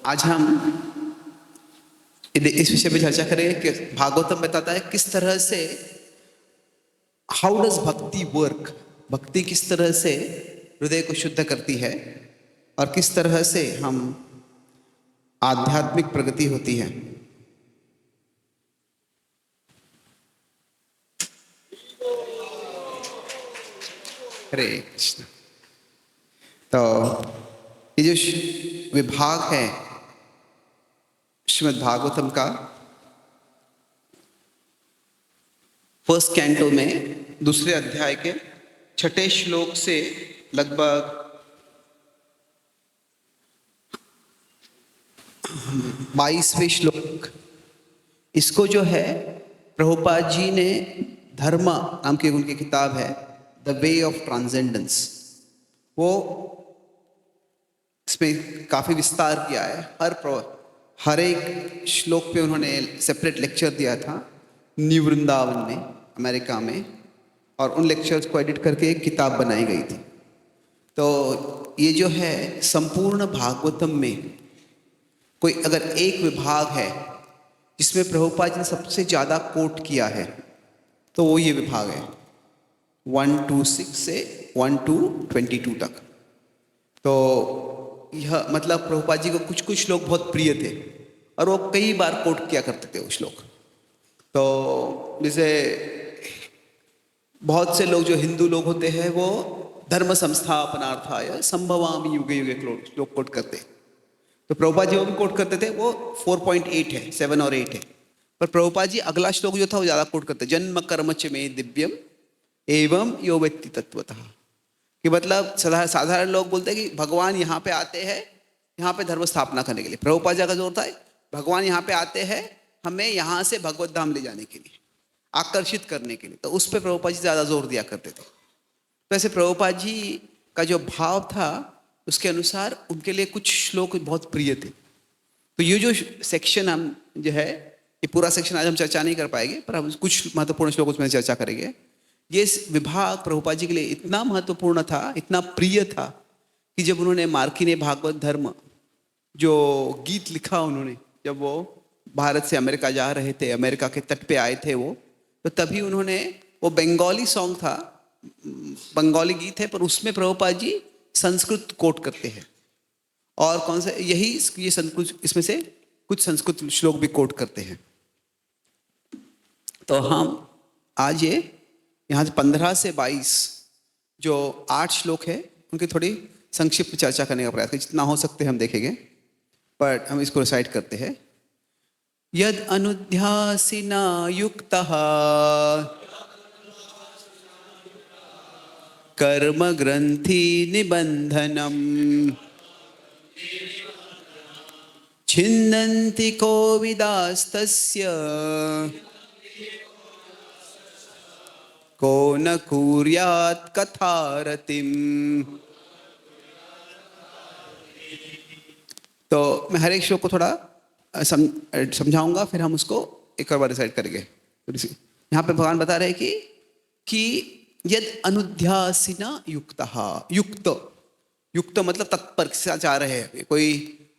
आज हम इस विषय पे चर्चा करेंगे कि भागवतम बताता है किस तरह से हाउ डज भक्ति वर्क, भक्ति किस तरह से हृदय को शुद्ध करती है और किस तरह से हम आध्यात्मिक प्रगति होती है। हरे कृष्ण। तो ये जो विभाग है श्रीमद् भागवतम का, फर्स्ट कैंटो में दूसरे अध्याय के छठे श्लोक से लगभग 22वें श्लोक, इसको जो है प्रभुपाद जी ने धर्म नाम की उनकी किताब है द वे ऑफ ट्रांसेंडेंस, वो इसमें काफी विस्तार किया है। हर एक श्लोक पे उन्होंने सेपरेट लेक्चर दिया था न्यू वृंदावन में अमेरिका में, और उन लेक्चर्स को एडिट करके एक किताब बनाई गई थी। तो ये जो है संपूर्ण भागवतम में कोई अगर एक विभाग है जिसमें प्रभुपाद जी ने सबसे ज़्यादा कोट किया है तो वो ये विभाग है 126 से 122 तक। तो यह मतलब प्रभुपाद जी को कुछ कुछ श्लोक बहुत प्रिय थे और वो कई बार कोट किया करते थे वो श्लोक। तो जैसे बहुत से लोग जो हिंदू लोग होते हैं वो धर्म संस्थापनार्थाय संभवामि युगे युगे श्लोक कोट करते, तो प्रभुपाद जी वो भी कोट करते थे। वो 4.8 है, 7 और 8 है। पर प्रभुपाद जी अगला श्लोक जो था वो ज़्यादा कोट करते, जन्म कर्म च मे दिव्यम एवं यो वेत्ति तत्वतः, कि मतलब साधारण लोग बोलते हैं कि भगवान यहाँ पे आते हैं यहाँ पे धर्म स्थापना करने के लिए। प्रभुपाद जी का जोर था भगवान यहाँ पे आते हैं हमें यहाँ से भगवत धाम ले जाने के लिए, आकर्षित करने के लिए, तो उस पर प्रभुपाद जी ज़्यादा जोर दिया करते थे। तो ऐसे प्रभुपाद जी का जो भाव था उसके अनुसार उनके लिए कुछ श्लोक बहुत प्रिय थे। तो ये जो सेक्शन हम जो है, ये पूरा सेक्शन आज हम चर्चा नहीं कर पाएंगे, पर हम कुछ महत्वपूर्ण श्लोक उसमें चर्चा करेंगे। ये विभाग प्रभुपाद जी के लिए इतना महत्वपूर्ण था, इतना प्रिय था कि जब उन्होंने मार्किने भागवत धर्म जो गीत लिखा उन्होंने, जब वो भारत से अमेरिका जा रहे थे, अमेरिका के तट पे आए थे वो, तो तभी उन्होंने वो बंगाली सॉन्ग था, बंगाली गीत है, पर उसमें प्रभुपाद जी संस्कृत कोट करते हैं और कौन सा ये संस्कृत, इसमें से कुछ संस्कृत श्लोक भी कोट करते हैं। तो हम आज ये यहाँ से 15 से 22 जो 8 श्लोक है उनकी थोड़ी संक्षिप्त चर्चा करने का प्रयास करें, जितना हो सकते हम देखेंगे, पर हम इसको रिसाइट करते हैं। यद अनुध्यासिना युक्तः कर्म ग्रंथि निबंधनम छिन्नन्ति कोविदास्तस्य को न कुर्यात् कथारतिम। तो मैं हर एक श्लोक को थोड़ा समझाऊंगा, फिर हम उसको एक और बार रिसाइट करेंगे। यहाँ पे भगवान बता रहे हैं कि यद अनुध्यासिना युक्तः, युक्त मतलब तत्पर के साथ जा रहे हैं। कोई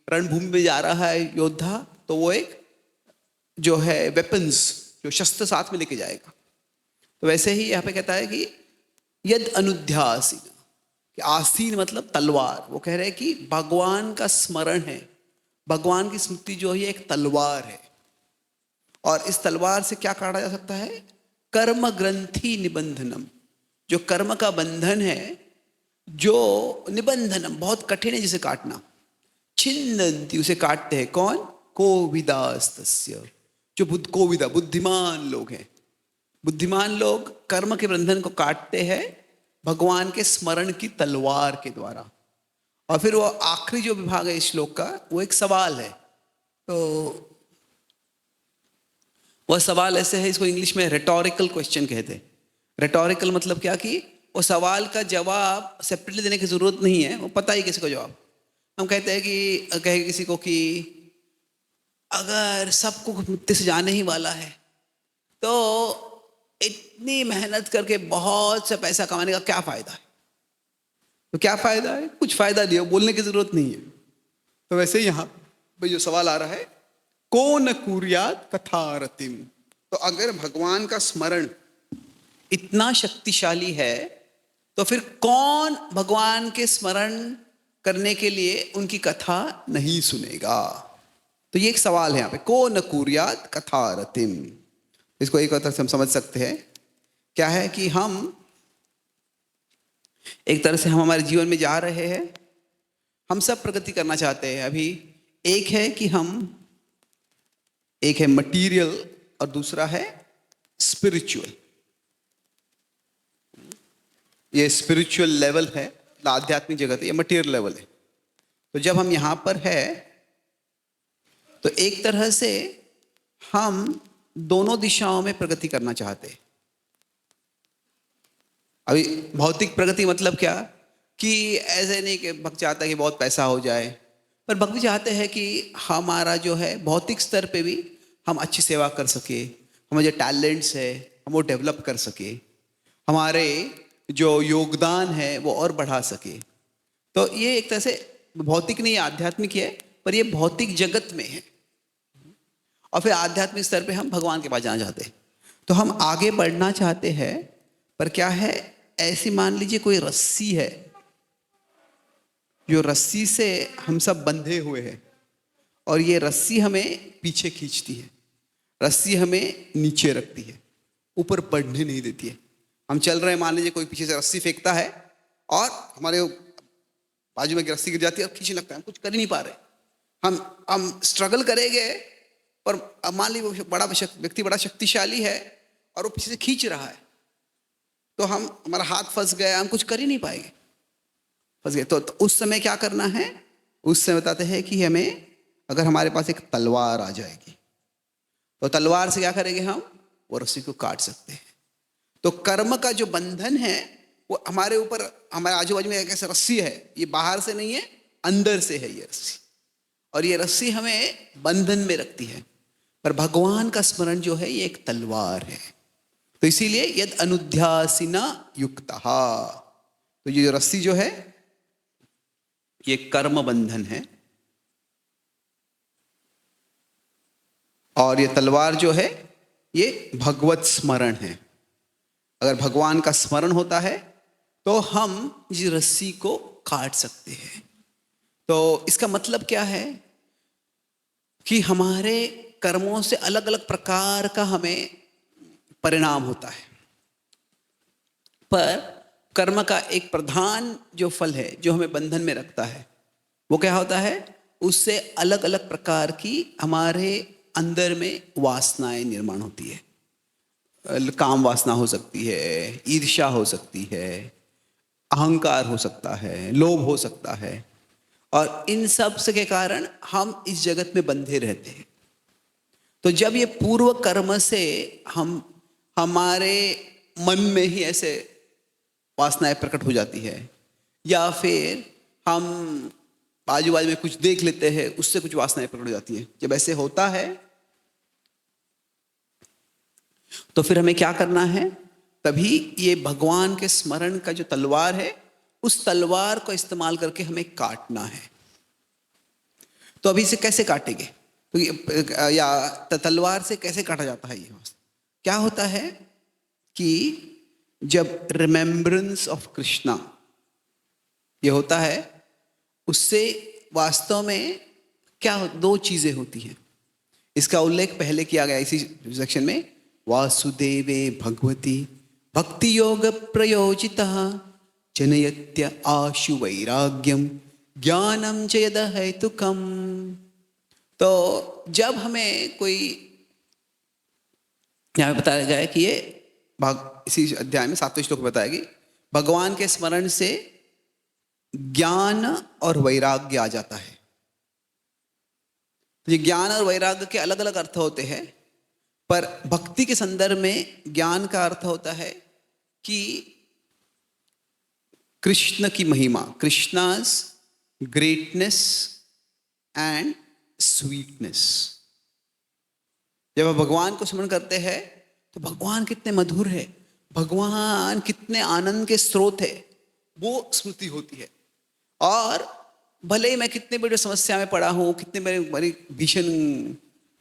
रणभूमि में जा रहा है योद्धा, तो वो एक जो है वेपन्स, जो शस्त्र साथ में लेके जाएगा। तो वैसे ही यहाँ पे कहता है कि यद अनुध्यासीन, कि आसीन मतलब तलवार। वो कह रहे हैं कि भगवान का स्मरण है, भगवान की स्मृति जो है एक तलवार है, और इस तलवार से क्या काटा जा सकता है? कर्म ग्रंथि निबंधनम, जो कर्म का बंधन है, जो निबंधनम बहुत कठिन है जिसे काटना। छिन्नन्ति, उसे काटते हैं कौन? कोविदास्तस्य, जो कोविदा बुद्धिमान लोग हैं। बुद्धिमान लोग कर्म के बंधन को काटते हैं भगवान के स्मरण की तलवार के द्वारा। और फिर वो आखिरी जो विभाग है इस श्लोक का, वो एक सवाल है। तो वह सवाल ऐसे है, इसको इंग्लिश में रेटोरिकल क्वेश्चन कहते हैं। रेटोरिकल मतलब क्या कि वो सवाल का जवाब सेपरेटली देने की जरूरत नहीं है, वो पता ही किसी को जवाब। हम कहते हैं कि कहे किसी को कि अगर सबको मुक्ति से जाने ही वाला है तो इतनी मेहनत करके बहुत सा पैसा कमाने का क्या फायदा है? तो क्या फायदा है? कुछ फायदा नहीं है, बोलने की जरूरत नहीं है। तो वैसे ही यहाँ भाई जो सवाल आ रहा है, को न कुर्यात कथारतिम, तो अगर भगवान का स्मरण इतना शक्तिशाली है तो फिर कौन भगवान के स्मरण करने के लिए उनकी कथा नहीं सुनेगा। तो ये एक सवाल है यहाँ पे, को न कुर्यात कथारतिम। इसको एक तरह से हम समझ सकते हैं, क्या है कि हम एक तरह से हम हमारे जीवन में जा रहे हैं, हम सब प्रगति करना चाहते हैं। अभी एक है कि एक है मटीरियल और दूसरा है स्पिरिचुअल। ये स्पिरिचुअल लेवल है, आध्यात्मिक जगत है, ये मटीरियल लेवल है। तो जब हम यहां पर है तो एक तरह से हम दोनों दिशाओं में प्रगति करना चाहते हैं। अभी भौतिक प्रगति मतलब क्या, कि ऐसे नहीं कि भक्त चाहता है कि बहुत पैसा हो जाए, पर भक्त भी चाहते हैं कि हमारा जो है भौतिक स्तर पे भी हम अच्छी सेवा कर सके, हमारे जो टैलेंट्स है हम वो डेवलप कर सके, हमारे जो योगदान है वो और बढ़ा सके। तो ये एक तरह से भौतिक नहीं, आध्यात्मिक है, पर ये भौतिक जगत में है। और फिर आध्यात्मिक स्तर पे हम भगवान के पास जाना चाहते हैं, तो हम आगे बढ़ना चाहते हैं। पर क्या है, ऐसी मान लीजिए कोई रस्सी है, जो रस्सी से हम सब बंधे हुए हैं, और ये रस्सी हमें पीछे खींचती है, रस्सी हमें नीचे रखती है, ऊपर बढ़ने नहीं देती है। हम चल रहे हैं, मान लीजिए कोई पीछे से रस्सी फेंकता है और हमारे बाजू में रस्सी गिर जाती है और खींचने लगता है, हम कुछ कर ही नहीं पा रहे। हम स्ट्रगल करेंगे, पर मान लीजिए बड़ा व्यक्ति बड़ा शक्तिशाली है और वो पीछे से खींच रहा है, तो हमारा हाथ फंस गया, हम कुछ कर ही नहीं पाएंगे, फंस गए। तो उस समय क्या करना है, उस समय बताते हैं कि हमें, अगर हमारे पास एक तलवार आ जाएगी तो तलवार से क्या करेंगे, हम वो रस्सी को काट सकते हैं। तो कर्म का जो बंधन है वो हमारे ऊपर, हमारे आजू बाजू में एक ऐसा रस्सी है, ये बाहर से नहीं है, अंदर से है ये रस्सी, और ये रस्सी हमें बंधन में रखती है। पर भगवान का स्मरण जो है ये एक तलवार है। तो इसीलिए यद अनुध्यासिना युक्तः, तो ये जो रस्सी जो है ये कर्म बंधन है, और ये तलवार जो है ये भगवत स्मरण है। अगर भगवान का स्मरण होता है तो हम इस रस्सी को काट सकते हैं। तो इसका मतलब क्या है कि हमारे कर्मों से अलग अलग प्रकार का हमें परिणाम होता है, पर कर्म का एक प्रधान जो फल है जो हमें बंधन में रखता है वो क्या होता है, उससे अलग अलग प्रकार की हमारे अंदर में वासनाएं निर्माण होती है। काम वासना हो सकती है, ईर्ष्या हो सकती है, अहंकार हो सकता है, लोभ हो सकता है, और इन सब से के कारण हम इस जगत में बंधे रहते हैं। तो जब ये पूर्व कर्म से हमारे मन में ही ऐसे वासनाएं प्रकट हो जाती है, या फिर हम आजू बाजू में कुछ देख लेते हैं उससे कुछ वासनाएं प्रकट हो जाती है, जब ऐसे होता है तो फिर हमें क्या करना है, तभी ये भगवान के स्मरण का जो तलवार है उस तलवार को इस्तेमाल करके हमें काटना है। तो अभी इसे कैसे काटेंगे, तो या तलवार से कैसे काटा जाता है, ये क्या होता है कि जब रिमेम्बरेंस ऑफ कृष्णा ये होता है, उससे वास्तव में क्या दो चीजें होती हैं। इसका उल्लेख पहले किया गया इसी सेक्शन में, वासुदेवे भगवती भक्ति योग प्रयोजितः जनयत्य आशु वैराग्यम ज्ञानम च यद हेतुकम। तो जब हमें कोई, यहाँ बताया गया है कि ये इसी अध्याय में 7वें श्लोक में बताएगी, भगवान के स्मरण से ज्ञान और वैराग्य आ जाता है। तो ये ज्ञान और वैराग्य के अलग अलग अर्थ होते हैं, पर भक्ति के संदर्भ में ज्ञान का अर्थ होता है कि कृष्ण की महिमा, कृष्णास ग्रेटनेस एंड स्वीटनेस। जब आप भगवान को स्मरण करते हैं तो भगवान कितने मधुर है, भगवान कितने आनंद के स्रोत है, वो स्मृति होती है। और भले ही मैं कितने बड़े समस्या में पड़ा हूँ, कितने मेरी भीषण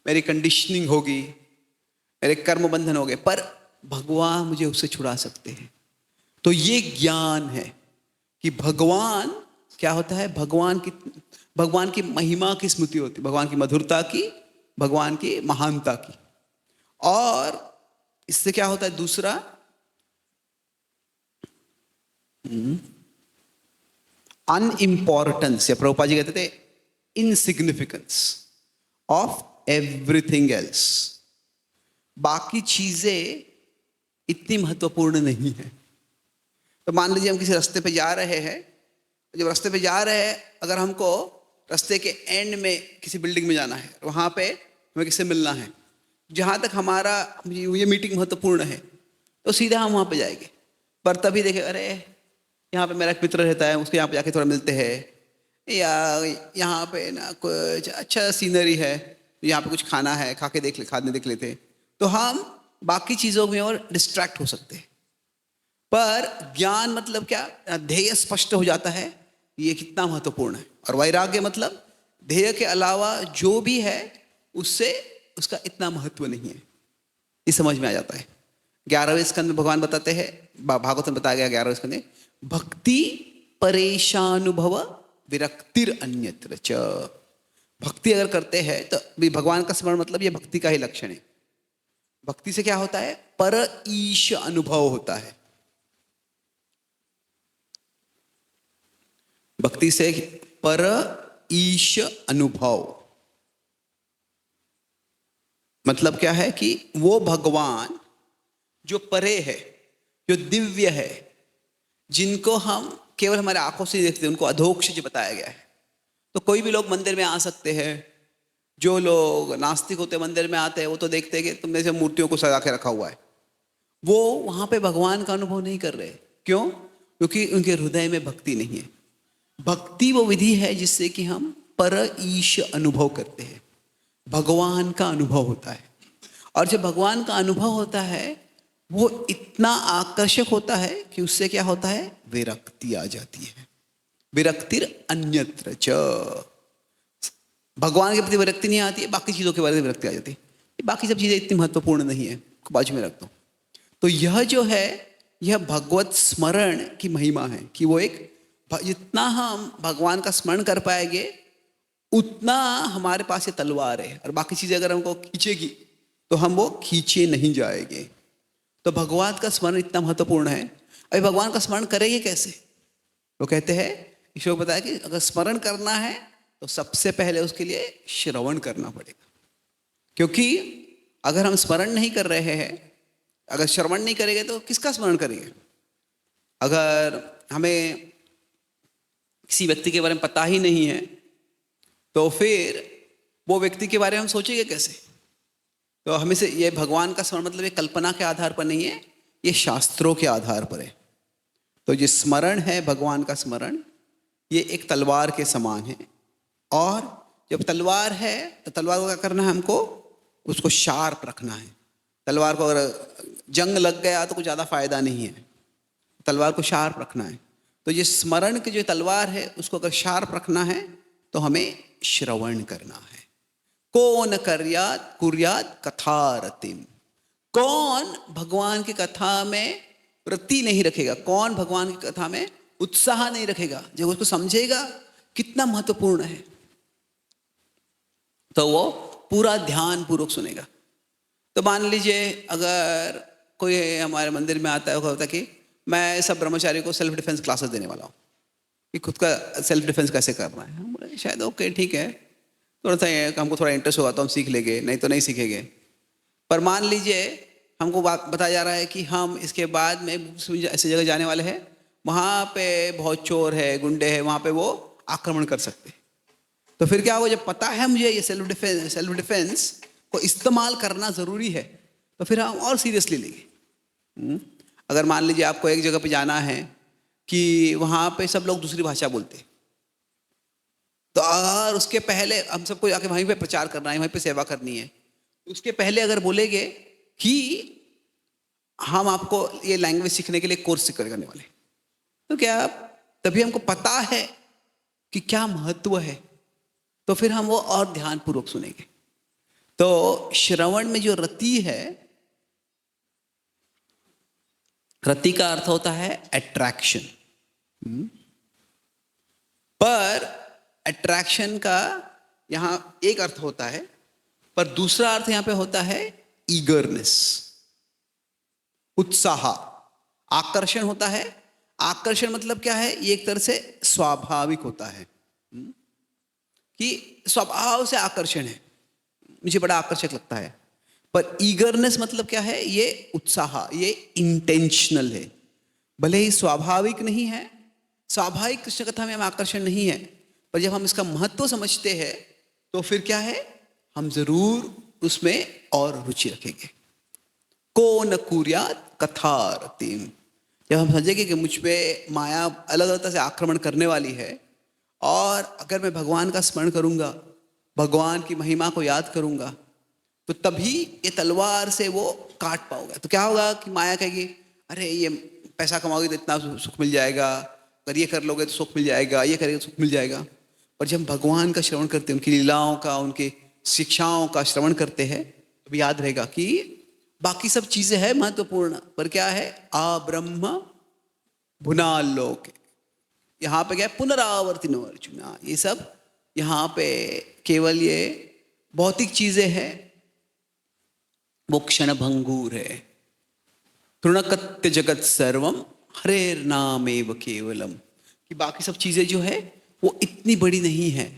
मेरी कंडीशनिंग होगी, मेरे कर्म बंधन हो गए, पर भगवान मुझे उससे छुड़ा सकते हैं। तो ये ज्ञान है कि भगवान क्या होता है, भगवान की महिमा की स्मृति होती है, भगवान की मधुरता की, भगवान की महानता की। और इससे क्या होता है, दूसरा अनइम्पॉर्टेंस, या प्रभुपाद जी कहते थे इनसिग्निफिकेंस ऑफ एवरीथिंग एल्स। बाकी चीजें इतनी महत्वपूर्ण नहीं है। तो मान लीजिए हम किसी रास्ते पे जा रहे हैं, जब रास्ते पे जा रहे हैं, अगर हमको रास्ते के एंड में किसी बिल्डिंग में जाना है, वहां पे हमें किससे मिलना है, जहां तक हमारा ये मीटिंग महत्वपूर्ण है, तो सीधा हम वहां पे जाएंगे। पर तभी देखे, अरे यहाँ पे मेरा एक मित्र रहता है, उसके यहाँ पे जाके थोड़ा मिलते हैं, या यहाँ पे ना कुछ अच्छा सीनरी है, यहाँ पे कुछ खाना है, खा के खाने देख लेते, तो हम बाकी चीजों में और डिस्ट्रैक्ट हो सकते हैं। पर ज्ञान मतलब क्या, ध्येय स्पष्ट हो जाता है, ये कितना महत्वपूर्ण है। और वैराग्य मतलब ध्येय के अलावा जो भी है उससे उसका इतना महत्व नहीं है, ये समझ में आ जाता है। 11वें स्कंद में भगवान बताते हैं, भागवत में बताया गया 11वें स्कंद में, भक्ति परेशानुभव विरक्तिर अन्यत्र च। भक्ति अगर करते हैं तो भी भगवान का स्मरण, मतलब ये भक्ति का ही लक्षण है। भक्ति से क्या होता है, पर ईश अनुभव होता है। भक्ति से पर ईश अनुभव मतलब क्या है कि वो भगवान जो परे है, जो दिव्य है, जिनको हम केवल हमारे आंखों से देखते हैं, उनको अधोक्षज बताया गया है। तो कोई भी लोग मंदिर में आ सकते हैं। जो लोग नास्तिक होते मंदिर में आते हैं, वो तो देखते हैं कि तुमने से मूर्तियों को सजा के रखा हुआ है, वो वहां पे भगवान का अनुभव नहीं कर रहे। क्यों? क्योंकि उनके हृदय में भक्ति नहीं है। भक्ति वो विधि है जिससे कि हम पर ईश अनुभव करते हैं, भगवान का अनुभव होता है। और जब भगवान का अनुभव होता है, वो इतना आकर्षक होता है कि उससे क्या होता है, विरक्ति आ जाती है। विरक्तिर अन्यत्र च, भगवान के प्रति विरक्ति नहीं आती है, बाकी चीजों के बारे में विरक्ति आ जाती है। बाकी सब चीजें इतनी महत्वपूर्ण नहीं है, बाजू में रख दो। तो यह जो है, यह भगवत स्मरण की महिमा है कि वो एक, जितना हम भगवान का स्मरण कर पाएंगे उतना हमारे पास ये तलवार है, और बाकी चीजें अगर हमको खींचेगी तो हम वो खींचे नहीं जाएंगे। तो भगवान का स्मरण इतना महत्वपूर्ण है। अभी भगवान का स्मरण करेंगे कैसे? वो कहते हैं, ईश्वर बताया कि अगर स्मरण करना है तो सबसे पहले उसके लिए श्रवण करना पड़ेगा। क्योंकि अगर हम स्मरण नहीं कर रहे हैं, अगर श्रवण नहीं करेंगे तो किसका स्मरण करेंगे? अगर हमें किसी व्यक्ति के बारे में पता ही नहीं है तो फिर वो व्यक्ति के बारे में हम सोचेंगे कैसे? तो हमें से ये भगवान का स्मरण मतलब ये कल्पना के आधार पर नहीं है, ये शास्त्रों के आधार पर है। तो ये स्मरण है, भगवान का स्मरण, ये एक तलवार के समान है। और जब तलवार है तो तलवार को क्या करना है, हमको उसको शार्प रखना है। तलवार को अगर जंग लग गया तो कुछ ज़्यादा फायदा नहीं है, तलवार को शार्प रखना है। तो ये स्मरण की जो तलवार है उसको अगर शार्प रखना है तो हमें श्रवण करना है। कौन कुर्यात कथा रतिम, कौन भगवान की कथा में रति नहीं रखेगा, कौन भगवान की कथा में उत्साह नहीं रखेगा, जब उसको समझेगा कितना महत्वपूर्ण है तो वो पूरा ध्यान पूर्वक सुनेगा। तो मान लीजिए अगर कोई हमारे मंदिर में आता है, होता कि मैं सब ब्रह्मचारी को सेल्फ डिफेंस क्लासेस देने वाला हूँ कि खुद का सेल्फ डिफेंस कैसे करना है। हम बोले शायद ओके ठीक है, थोड़ा सा हमको थोड़ा इंटरेस्ट होगा तो हम सीख लेंगे, नहीं तो नहीं सीखेंगे। पर मान लीजिए हमको बताया जा रहा है कि हम इसके बाद में ऐसी जगह जाने वाले हैं, वहाँ पे बहुत चोर है, गुंडे हैं, वहाँ पे वो आक्रमण कर सकते। तो फिर क्या होगा, जब पता है मुझे ये सेल्फ डिफेंस को इस्तेमाल करना ज़रूरी है तो फिर हम और सीरियसली लेंगे। अगर मान लीजिए आपको एक जगह पे जाना है कि वहाँ पे सब लोग दूसरी भाषा बोलते, तो और उसके पहले हम सबको जाके वहीं पे प्रचार करना है, वहीं पे सेवा करनी है, उसके पहले अगर बोलेंगे कि हम आपको ये लैंग्वेज सीखने के लिए कोर्स करने वाले, तो क्या तभी हमको पता है कि क्या महत्व है, तो फिर हम वो और ध्यानपूर्वक सुनेंगे। तो श्रवण में जो रति है, रति का अर्थ होता है अट्रैक्शन। पर अट्रैक्शन का यहां एक अर्थ होता है, पर दूसरा अर्थ यहां पे होता है ईगरनेस, उत्साह, आकर्षण होता है। आकर्षण मतलब क्या है? ये एक तरह से स्वाभाविक होता है कि स्वभाव से आकर्षण है, मुझे बड़ा आकर्षक लगता है। पर ईगरनेस मतलब क्या है? ये उत्साह, ये इंटेंशनल है। भले ही स्वाभाविक नहीं है, स्वाभाविक कृष्ण कथा में हम आकर्षण नहीं है, पर जब हम इसका महत्व समझते हैं तो फिर क्या है, हम जरूर उसमें और रुचि रखेंगे। को न कुर्यात कथा रतिम, जब हम समझेंगे कि मुझ पे माया अलग अलग तरह से आक्रमण करने वाली है, और अगर मैं भगवान का स्मरण करूंगा, भगवान की महिमा को याद करूंगा, तो तभी ये तलवार से वो काट पाऊंगा। तो क्या होगा कि माया कहेगी, अरे ये पैसा कमाओगे तो इतना सुख मिल जाएगा, अगर ये कर लोगे तो सुख मिल जाएगा, ये करेंगे तो सुख मिल जाएगा। पर जब हम भगवान का श्रवण करते हैं, उनकी लीलाओं का, उनके शिक्षाओं का श्रवण करते हैं, तो भी याद रहेगा कि बाकी सब चीजें हैं महत्वपूर्ण, पर क्या है, आ ब्रह्म भुनालोक, यहाँ पे क्या है, पुनरावर्तिनो अर्जुना, ये सब यहाँ पे केवल ये भौतिक चीजें हैं, वो क्षण भंगूर है। तृणकत्य जगत सर्वम हरेर नामेव केवलम, कि बाकी सब चीजें जो है वो इतनी बड़ी नहीं है।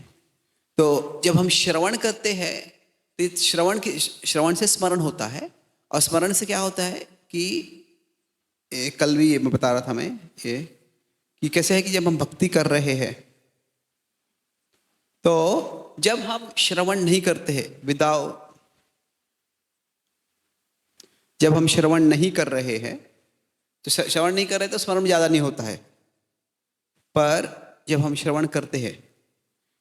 तो जब हम श्रवण करते हैं तो श्रवण से स्मरण होता है, और स्मरण से क्या होता है कि कल भी ये मैं बता रहा था मैं, ये कि कैसे है कि जब हम भक्ति कर रहे हैं, तो जब हम श्रवण नहीं करते हैं जब हम श्रवण नहीं कर रहे हैं, तो श्रवण नहीं कर रहे तो स्मरण ज्यादा नहीं होता है। पर जब हम श्रवण करते हैं,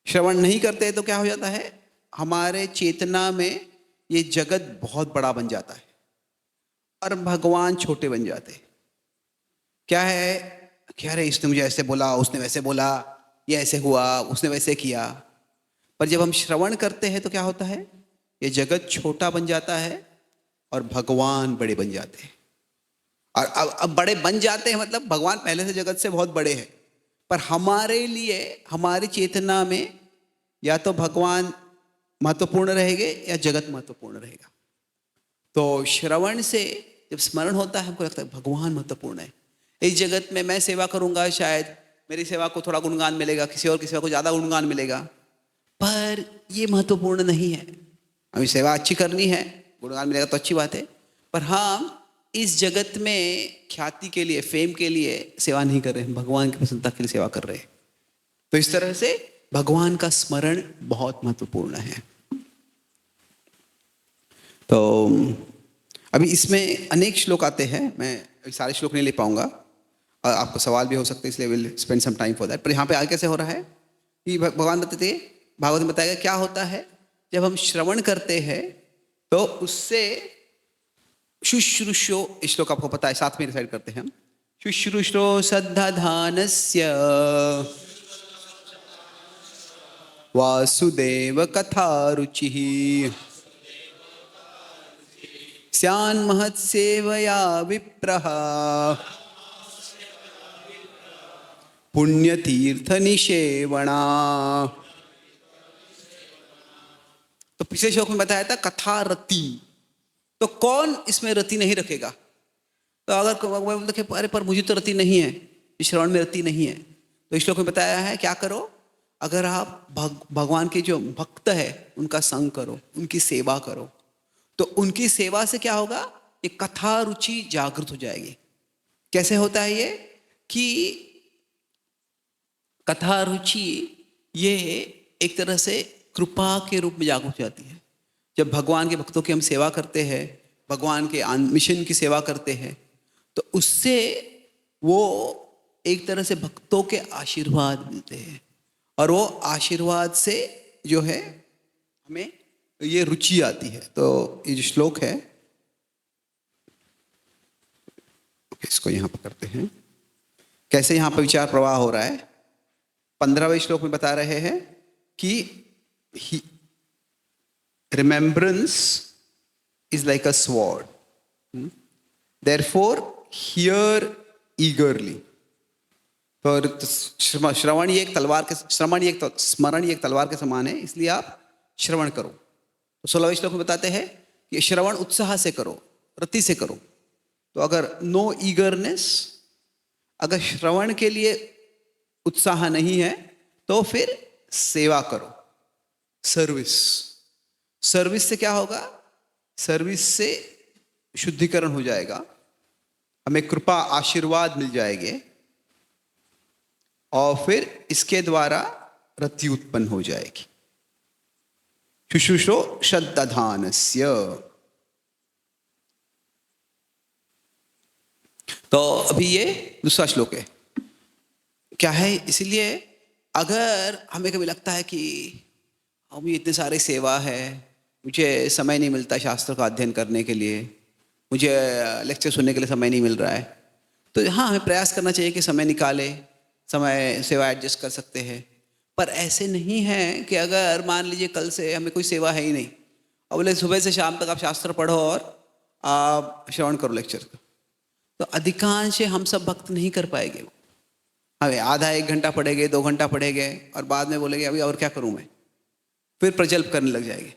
श्रवण नहीं करते हैं, तो क्या हो जाता है, हमारे चेतना में ये जगत बहुत बड़ा बन जाता है और भगवान छोटे बन जाते हैं। क्या है कि अरे इसने मुझे ऐसे बोला, उसने वैसे बोला, ये ऐसे हुआ, उसने वैसे किया। पर जब हम श्रवण करते हैं तो क्या होता है, ये जगत छोटा बन जाता है और भगवान बड़े बन जाते हैं। और अब बड़े बन जाते हैं मतलब भगवान पहले से जगत से बहुत बड़े हैं, पर हमारे लिए, हमारी चेतना में या तो भगवान महत्वपूर्ण रहेंगे या जगत महत्वपूर्ण रहेगा। तो श्रवण से जब स्मरण होता है, हमको लगता है भगवान महत्वपूर्ण है। इस जगत में मैं सेवा करूंगा, शायद मेरी सेवा को थोड़ा गुणगान मिलेगा, किसी और की सेवा को ज्यादा गुणगान मिलेगा, पर ये महत्वपूर्ण नहीं है। हमें सेवा अच्छी करनी है, गुणगान मिलेगा तो अच्छी बात है, पर हम इस जगत में ख्याति के लिए, फेम के लिए सेवा नहीं कर रहे हैं, भगवान की प्रसन्नता के लिए सेवा कर रहे हैं। तो इस तरह से भगवान का स्मरण बहुत महत्वपूर्ण है। तो अभी इसमें अनेक श्लोक आते हैं, मैं सारे श्लोक नहीं ले पाऊंगा, और आपको सवाल भी हो सकते हैं, इसलिए will spend some time for that. पर यहाँ पे आगे कैसे हो रहा है कि भगवान बताते थे, भागवत में बताया क्या होता है, जब हम श्रवण करते हैं तो उससे शुश्रूषो, श्लोक आपको पता है, साथ में रिसाइड करते हैं हम। शुश्रूषो सद्धानस्य वासुदेव कथा रुचिः स्यान्महत्सेवया विप्रः पुण्यतीर्थ निषेवणा। तो पिछले श्लोक में बताया था कथा रति, तो कौन इसमें रति नहीं रखेगा? तो अगर देखे अरे पर मुझे तो रति नहीं है, इस श्रवण में रति नहीं है, तो इस श्लोक में बताया है क्या करो, अगर आप भगवान के जो भक्त है उनका संग करो, उनकी सेवा करो, तो उनकी सेवा से क्या होगा, ये कथा रुचि जागृत हो जाएगी। कैसे होता है ये कि कथा रुचि ये एक तरह से कृपा के रूप में जागृत हो जाती है। जब भगवान के भक्तों की हम सेवा करते हैं, भगवान के मिशन की सेवा करते हैं, तो उससे वो एक तरह से भक्तों के आशीर्वाद मिलते हैं, और वो आशीर्वाद से जो है हमें ये रुचि आती है। तो ये जो श्लोक है इसको यहाँ पर करते हैं, कैसे यहाँ पर विचार प्रवाह हो रहा है। 15वें श्लोक में बता रहे हैं कि remembrance is like a sword, therefore here ईगरली। तो श्रवण ये एक तलवार के, स्मरण ये एक तलवार के समान है, इसलिए आप श्रवण करो। तो 16वें श्लोक में बताते हैं कि श्रवण उत्साह से करो, रति से करो। तो अगर नो ईगरनेस, अगर श्रवण के लिए उत्साह नहीं है तो फिर सेवा करो, सर्विस। सर्विस से क्या होगा? सर्विस से शुद्धिकरण हो जाएगा, हमें कृपा आशीर्वाद मिल जाएंगे और फिर इसके द्वारा रति उत्पन्न हो जाएगी। शुश्रूषो श्रद्धाधानस्य। तो अभी ये दूसरा श्लोक है। क्या है? इसलिए अगर हमें कभी लगता है कि अभी इतने सारे सेवा है, मुझे समय नहीं मिलता शास्त्र का अध्ययन करने के लिए, मुझे लेक्चर सुनने के लिए समय नहीं मिल रहा है, तो हाँ, हमें प्रयास करना चाहिए कि समय निकाले, समय सेवा एडजस्ट कर सकते हैं। पर ऐसे नहीं है कि अगर मान लीजिए कल से हमें कोई सेवा है ही नहीं और बोले सुबह से शाम तक आप शास्त्र पढ़ो और आप श्रवण करो लेक्चर का, तो अधिकांश हम सब भक्त नहीं कर पाएंगे। हमें आधा 1 घंटा पढ़ेंगे, 2 घंटा पढ़ेंगे और बाद में बोलेंगे अभी और क्या करूं मैं, फिर प्रजल्प करने लग जाएंगे,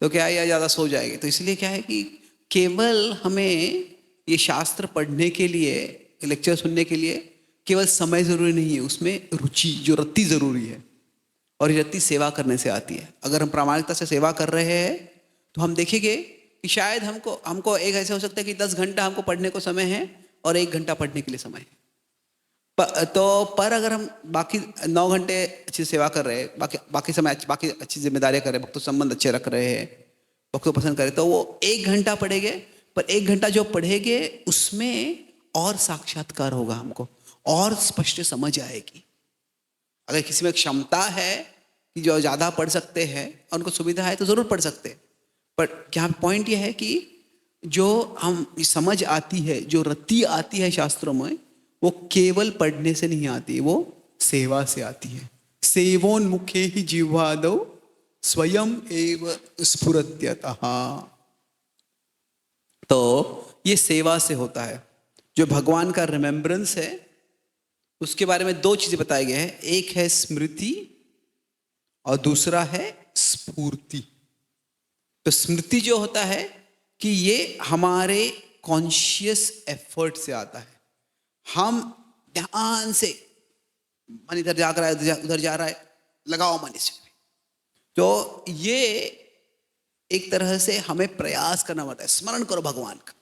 तो क्या है, या ज़्यादा सो जाएंगे। तो इसलिए क्या है कि केवल हमें ये शास्त्र पढ़ने के लिए, लेक्चर सुनने के लिए केवल समय जरूरी नहीं है, उसमें रुचि, जो रति जरूरी है। और ये रति सेवा करने से आती है। अगर हम प्रामाणिकता से सेवा कर रहे हैं तो हम देखेंगे कि शायद हमको एक ऐसा हो सकता है कि 10 घंटा हमको पढ़ने को समय है और 1 घंटा पढ़ने के लिए समय है। पर अगर हम बाकी 9 घंटे अच्छी सेवा कर रहे हैं, बाकी समय बाकी अच्छी जिम्मेदारियां कर रहे हैं, भक्तों संबंध अच्छे रख रहे हैं, भक्तों पसंद करें, तो वो 1 घंटा पढ़ेंगे। पर 1 घंटा जो पढ़ेंगे उसमें और साक्षात्कार होगा, हमको और स्पष्ट समझ आएगी। अगर किसी में क्षमता है कि जो ज़्यादा पढ़ सकते हैं और उनको सुविधा है तो ज़रूर पढ़ सकते हैं, पर क्या पॉइंट यह है कि जो हम समझ आती है, जो रति आती है शास्त्रों में, वो केवल पढ़ने से नहीं आती, वो सेवा से आती है। सेवोन्मुखे ही जिह्वादौ स्वयं एव स्फुरत्यतः। तो ये सेवा से होता है। जो भगवान का रिमेम्बरेंस है उसके बारे में 2 चीजें बताई गई हैं, एक है स्मृति और दूसरा है स्फूर्ति। तो स्मृति जो होता है कि ये हमारे कॉन्शियस एफर्ट से आता है, हम ध्यान से, मन इधर जा रहा है उधर जा रहा है, लगाओ मन इसमें, तो ये एक तरह से हमें प्रयास करना पड़ता है, स्मरण करो भगवान का।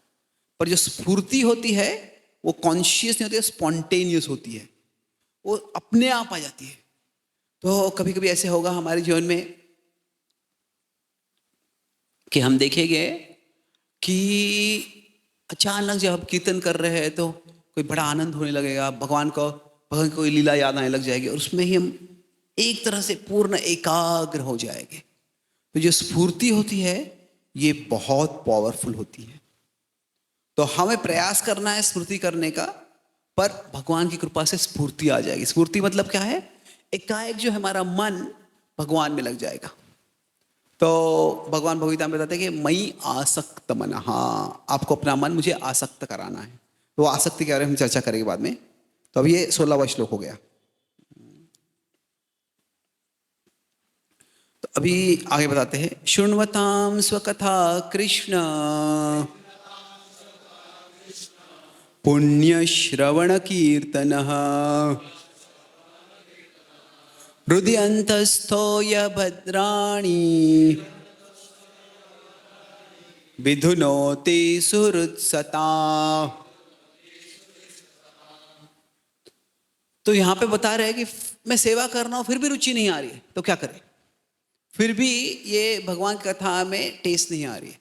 पर जो स्फूर्ति होती है वो कॉन्शियस नहीं होती है, स्पॉन्टेनियस होती है, वो अपने आप आ जाती है। तो कभी कभी ऐसे होगा हमारे जीवन में कि हम देखेंगे कि अचानक जब हम कीर्तन कर रहे हैं तो कोई बड़ा आनंद होने लगेगा, भगवान की कोई लीला याद आने लग जाएगी और उसमें ही हम एक तरह से पूर्ण एकाग्र हो जाएंगे। तो जो स्फूर्ति होती है ये बहुत पावरफुल होती है। तो हमें प्रयास करना है स्फूर्ति करने का, पर भगवान की कृपा से स्फूर्ति आ जाएगी। स्फूर्ति मतलब क्या है? एकाएक जो हमारा मन भगवान में लग जाएगा। तो भगवान भगवगीता में बताते हैं कि मई आसक्त मन, हाँ, आपको अपना मन मुझे आसक्त कराना है। तो आसक्ति के बारे में हम चर्चा करेंगे बाद में। तो अब ये 16वां श्लोक हो गया। तो अभी आगे बताते हैं, शृण्वतां स्वकथा कृष्ण पुण्य श्रवण कीर्तनः हृदि अंतस्थो य भद्राणि विधुनोति सुहृत्सता। तो यहां पे बता रहे हैं कि मैं सेवा कर रहा हूं फिर भी रुचि नहीं आ रही है, तो क्या करें? फिर भी ये भगवान की कथा में टेस्ट नहीं आ रही है।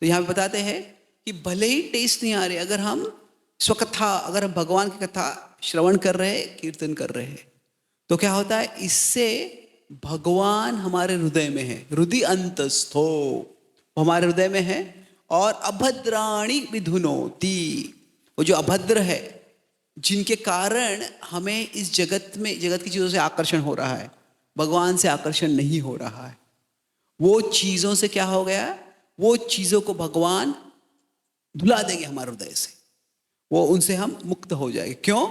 तो यहां पे बताते हैं कि भले ही टेस्ट नहीं आ रही, अगर हम स्वकथा, अगर हम भगवान की कथा श्रवण कर रहे हैं, कीर्तन कर रहे हैं, तो क्या होता है? इससे भगवान हमारे हृदय में है, हृदय अंतस्थो, हमारे हृदय में है। और अभद्राणि विधुनोति, वो जो अभद्र है, जिनके कारण हमें इस जगत में, जगत की चीज़ों से आकर्षण हो रहा है, भगवान से आकर्षण नहीं हो रहा है, वो चीज़ों से क्या हो गया, वो चीज़ों को भगवान धुला देंगे हमारे हृदय से, वो उनसे हम मुक्त हो जाएंगे। क्यों?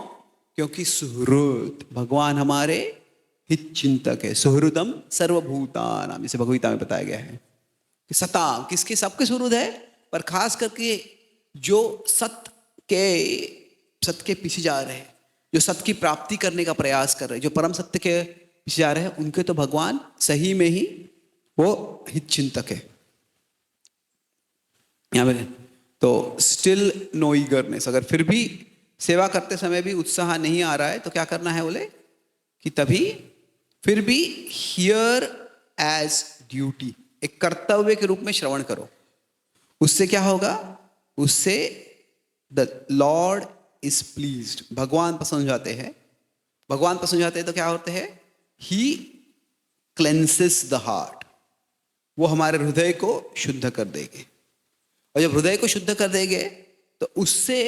क्योंकि सुहृद, भगवान हमारे हित चिंतक है। सुहृदम सर्वभूतानाम, इसे भगवगीता में बताया गया है कि सता किसके, सबके सुहृद है, पर खास करके जो सत्य के पीछे जा रहे हैं, जो सत्य की प्राप्ति करने का प्रयास कर रहे हैं, जो परम सत्य के पीछे जा रहे हैं, उनके तो भगवान सही में ही वो हित चिंतक है। यहाँ पे तो स्टिल नो ईगरनेस, अगर फिर भी सेवा करते समय भी उत्साह नहीं आ रहा है तो क्या करना है, बोले कि तभी फिर भी हियर एज ड्यूटी, एक कर्तव्य के रूप में श्रवण करो। उससे क्या होगा, उससे द लॉर्ड इज प्लीज्ड, भगवान पसंद हो जाते हैं। भगवान पसंद हो जाते हैं तो क्या होते हैं, ही क्लेंसेस द हार्ट, वो हमारे हृदय को शुद्ध कर देंगे। और जब हृदय को शुद्ध कर देंगे तो उससे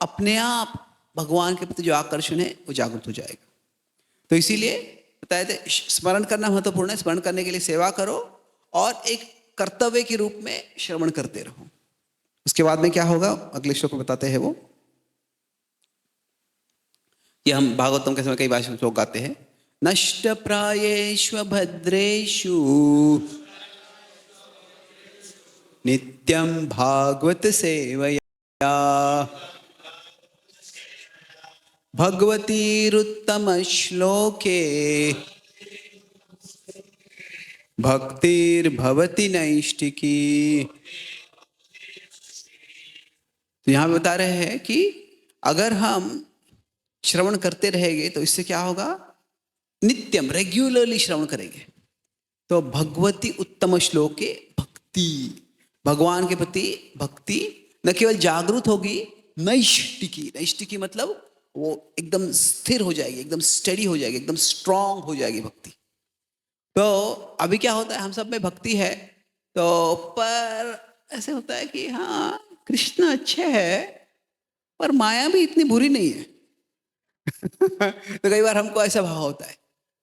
अपने आप भगवान के प्रति जो आकर्षण है वो जागृत हो जाएगा। तो इसीलिए बताए थे स्मरण करना महत्वपूर्ण है। स्मरण करने के लिए सेवा करो और एक कर्तव्य के रूप में श्रवण करते रहो। उसके बाद में क्या होगा, अगले श्लोक में बताते हैं वो, कि हम भागवतम के समय कई बार श्लोक गाते हैं, नष्ट प्रायेष्व भद्रेषु नित्यं भागवत सेवया भगवतीरुत्तम श्लोके भक्तिर्भवति नैष्टिकी। तो यहां बता रहे हैं कि अगर हम श्रवण करते रहेंगे तो इससे क्या होगा, नित्यम रेगुलरली श्रवण करेंगे तो भगवती उत्तम श्लोके भक्ति, भगवान के प्रति भक्ति न केवल जागृत होगी, नैष्टिकी, नैष्टिकी मतलब वो एकदम स्थिर हो जाएगी, एकदम स्टडी हो जाएगी, एकदम स्ट्रांग हो जाएगी भक्ति। तो अभी क्या होता है, हम सब में भक्ति है तो पर ऐसे होता है कि हाँ कृष्ण अच्छे है पर माया भी इतनी बुरी नहीं है। तो कई बार हमको ऐसा भाव होता है।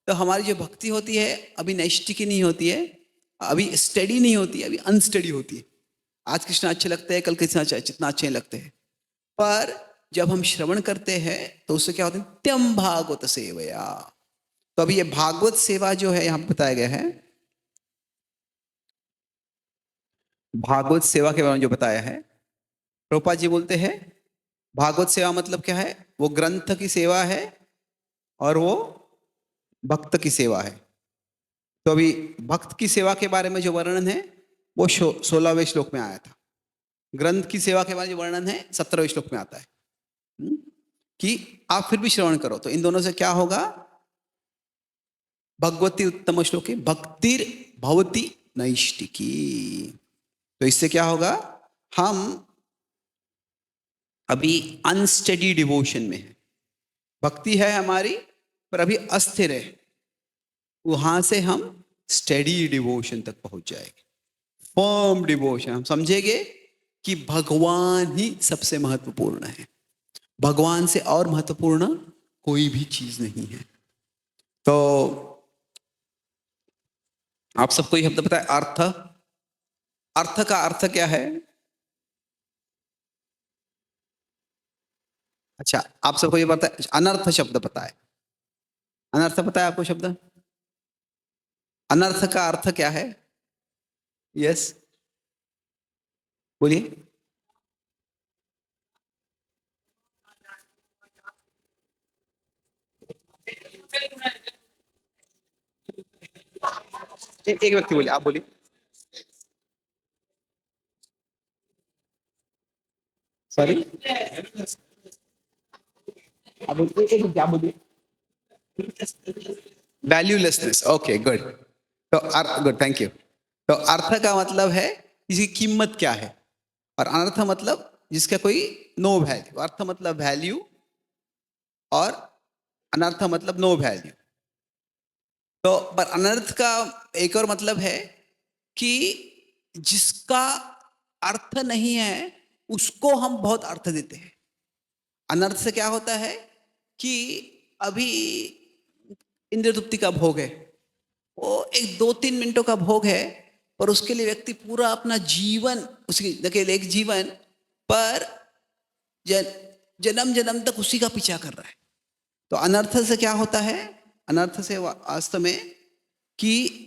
तो हमारी जो भक्ति होती है अभी नैष्टिकी नहीं होती है, अभी स्टडी नहीं होती है, अभी अनस्टडी होती है। आज कृष्ण अच्छे लगते हैं, कल कृष्ण जितना अच्छे लगते हैं, पर जब हम श्रवण करते हैं तो उससे क्या होता है, नित्यम भागवत सेवया। तो अभी ये भागवत सेवा जो है यहां बताया गया है, भागवत सेवा के बारे में जो बताया है, प्रभुपाद जी बोलते हैं भागवत सेवा मतलब क्या है, वो ग्रंथ की सेवा है और वो भक्त की सेवा है। तो अभी भक्त की सेवा के बारे में जो वर्णन है वो 16वें श्लोक में आया था। ग्रंथ की सेवा के बारे में जो वर्णन है 17वें श्लोक में आता है कि आप फिर भी श्रवण करो। तो इन दोनों से क्या होगा, भगवती उत्तम श्लोके भक्तिर भवती नैष्टिकी। तो इससे क्या होगा, हम अभी अनस्टडी डिवोशन में है, भक्ति है हमारी पर अभी अस्थिर है, वहां से हम स्टडी डिवोशन तक पहुंच जाएंगे, फर्म डिवोशन। हम समझेंगे कि भगवान ही सबसे महत्वपूर्ण है, भगवान से और महत्वपूर्ण कोई भी चीज नहीं है। तो आप सबको ये शब्द पता है, अर्थ, अर्थ का अर्थ क्या है? अच्छा, आप सबको ये पता है, अनर्थ शब्द पता है? अनर्थ पता है आपको शब्द? अनर्थ का अर्थ क्या है? यस बोलिए। एक व्यक्ति बोलिए, आप बोलिए। सॉरी, आप बोलिए, क्या बोलिए? वैल्यूलेसनेस। Okay good. तो गुड, थैंक यू। तो अर्थ का मतलब है इसकी कीमत क्या है, और अनर्थ मतलब जिसका कोई नो वैल्यू। अर्थ मतलब वैल्यू और अनर्थ मतलब नो वैल्यू। तो पर अनर्थ का एक और मतलब है कि जिसका अर्थ नहीं है उसको हम बहुत अर्थ देते हैं। अनर्थ से क्या होता है कि अभी इंद्रिय तृप्ति का भोग है, वो एक 2-3 मिनटों का भोग है, पर उसके लिए व्यक्ति पूरा अपना जीवन, उसकी देखिए एक जीवन पर जन, जन्म जन्म तक उसी का पीछा कर रहा है। तो अनर्थ से क्या होता है, अनर्थ से वास्तव में कि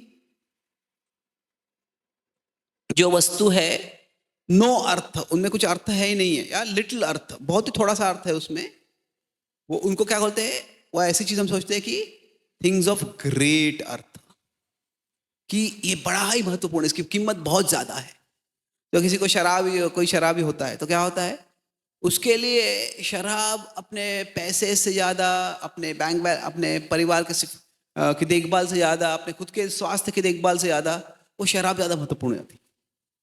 जो वस्तु है नो अर्थ, उनमें कुछ अर्थ है ही नहीं है, या लिटिल अर्थ, बहुत ही थोड़ा सा अर्थ है उसमें, वो उनको क्या बोलते हैं, वो ऐसी चीज हम सोचते हैं कि थिंग्स ऑफ ग्रेट अर्थ, कि ये बड़ा ही महत्वपूर्ण, इसकी कीमत बहुत ज्यादा है। तो किसी को शराबी, कोई शराबी होता है तो क्या होता है, उसके लिए शराब अपने पैसे से ज्यादा, अपने बैंक, अपने परिवार के की देखभाल से ज्यादा, अपने खुद के स्वास्थ्य की देखभाल से ज्यादा वो शराब ज्यादा महत्वपूर्ण होती है।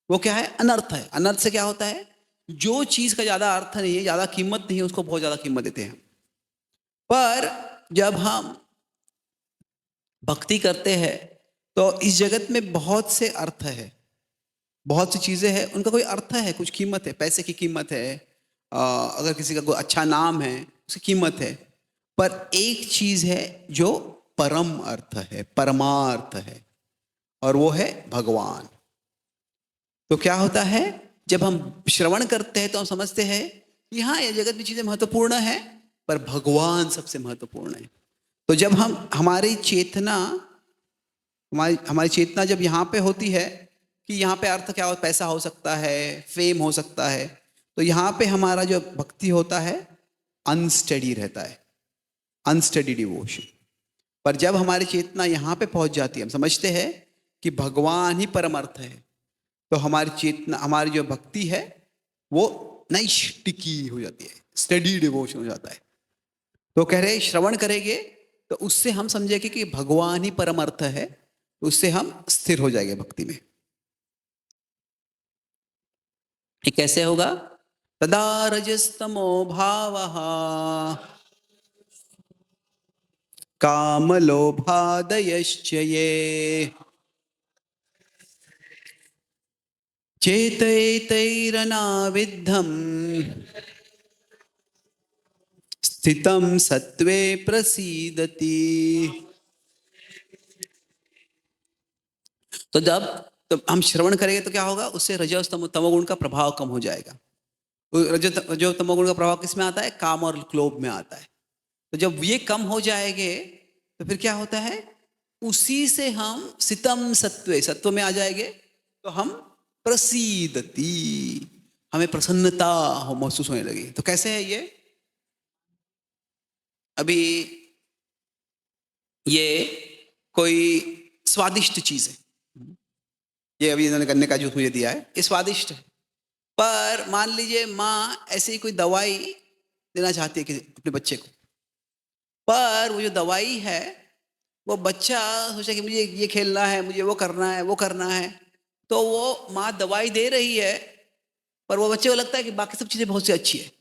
वो क्या है, अनर्थ है। अनर्थ से क्या होता है, जो चीज का ज्यादा अर्थ नहीं है, ज्यादा कीमत नहीं है, उसको बहुत ज्यादा कीमत देते हैं। पर जब हम भक्ति करते हैं तो इस जगत में बहुत से अर्थ है, बहुत सी चीजें हैं, उनका कोई अर्थ है, कुछ कीमत है, पैसे की कीमत है, अगर किसी का कोई अच्छा नाम है उसकी कीमत है, पर एक चीज है जो परम अर्थ है, परमार्थ है, और वो है भगवान। तो क्या होता है, जब हम श्रवण करते हैं तो हम समझते हैं कि हाँ ये जगत में चीजें महत्वपूर्ण है, पर भगवान सबसे महत्वपूर्ण है। तो जब हम हमारी चेतना, हमारी चेतना जब यहाँ पे होती है कि यहाँ पे अर्थ क्या हो, पैसा हो सकता है, फेम हो सकता है, तो यहाँ पे हमारा जो भक्ति होता है अनस्टडी रहता है, अनस्टडी डिवोशन। पर जब हमारी चेतना यहाँ पे पहुंच जाती है, हम समझते हैं कि भगवान ही परम अर्थ है, तो हमारी चेतना, हमारी जो भक्ति है वो नैष्टिकी हो जाती है, स्टडी डिवोशन हो जाता है। तो कह रहे श्रवण करेंगे तो उससे हम समझेंगे कि भगवान ही परम अर्थ है, तो उससे हम स्थिर हो जाएंगे भक्ति में। ये कैसे होगा, तदा रजस्तमो भावः कामलोभादयश्च ये चेतैतैरनाविद्धम् स्थितं सत्त्वे प्रसीदति। तो जब तो हम श्रवण करेंगे तो क्या होगा, उससे रजस तमोगुण का प्रभाव कम हो जाएगा। रजो तमोगुण का प्रभाव किस में आता है, काम और क्लोभ में आता है। तो जब ये कम हो जाएंगे तो फिर क्या होता है, उसी से हम सितम सत्वे, सत्व में आ जाएंगे, तो हम प्रसीदति, हमें प्रसन्नता महसूस होने लगी। तो कैसे है ये, अभी ये कोई स्वादिष्ट चीज है, ये अभी इन्होंने गन्ने का जूस मुझे दिया है, ये स्वादिष्ट है, पर मान लीजिए माँ ऐसे ही कोई दवाई देना चाहती है किसी अपने बच्चे को, पर वो जो दवाई है वो बच्चा सोचा कि मुझे ये खेलना है, मुझे वो करना है, वो करना है, तो वो माँ दवाई दे रही है, पर वो बच्चे को लगता है कि बाकी सब चीजें बहुत सी अच्छी है,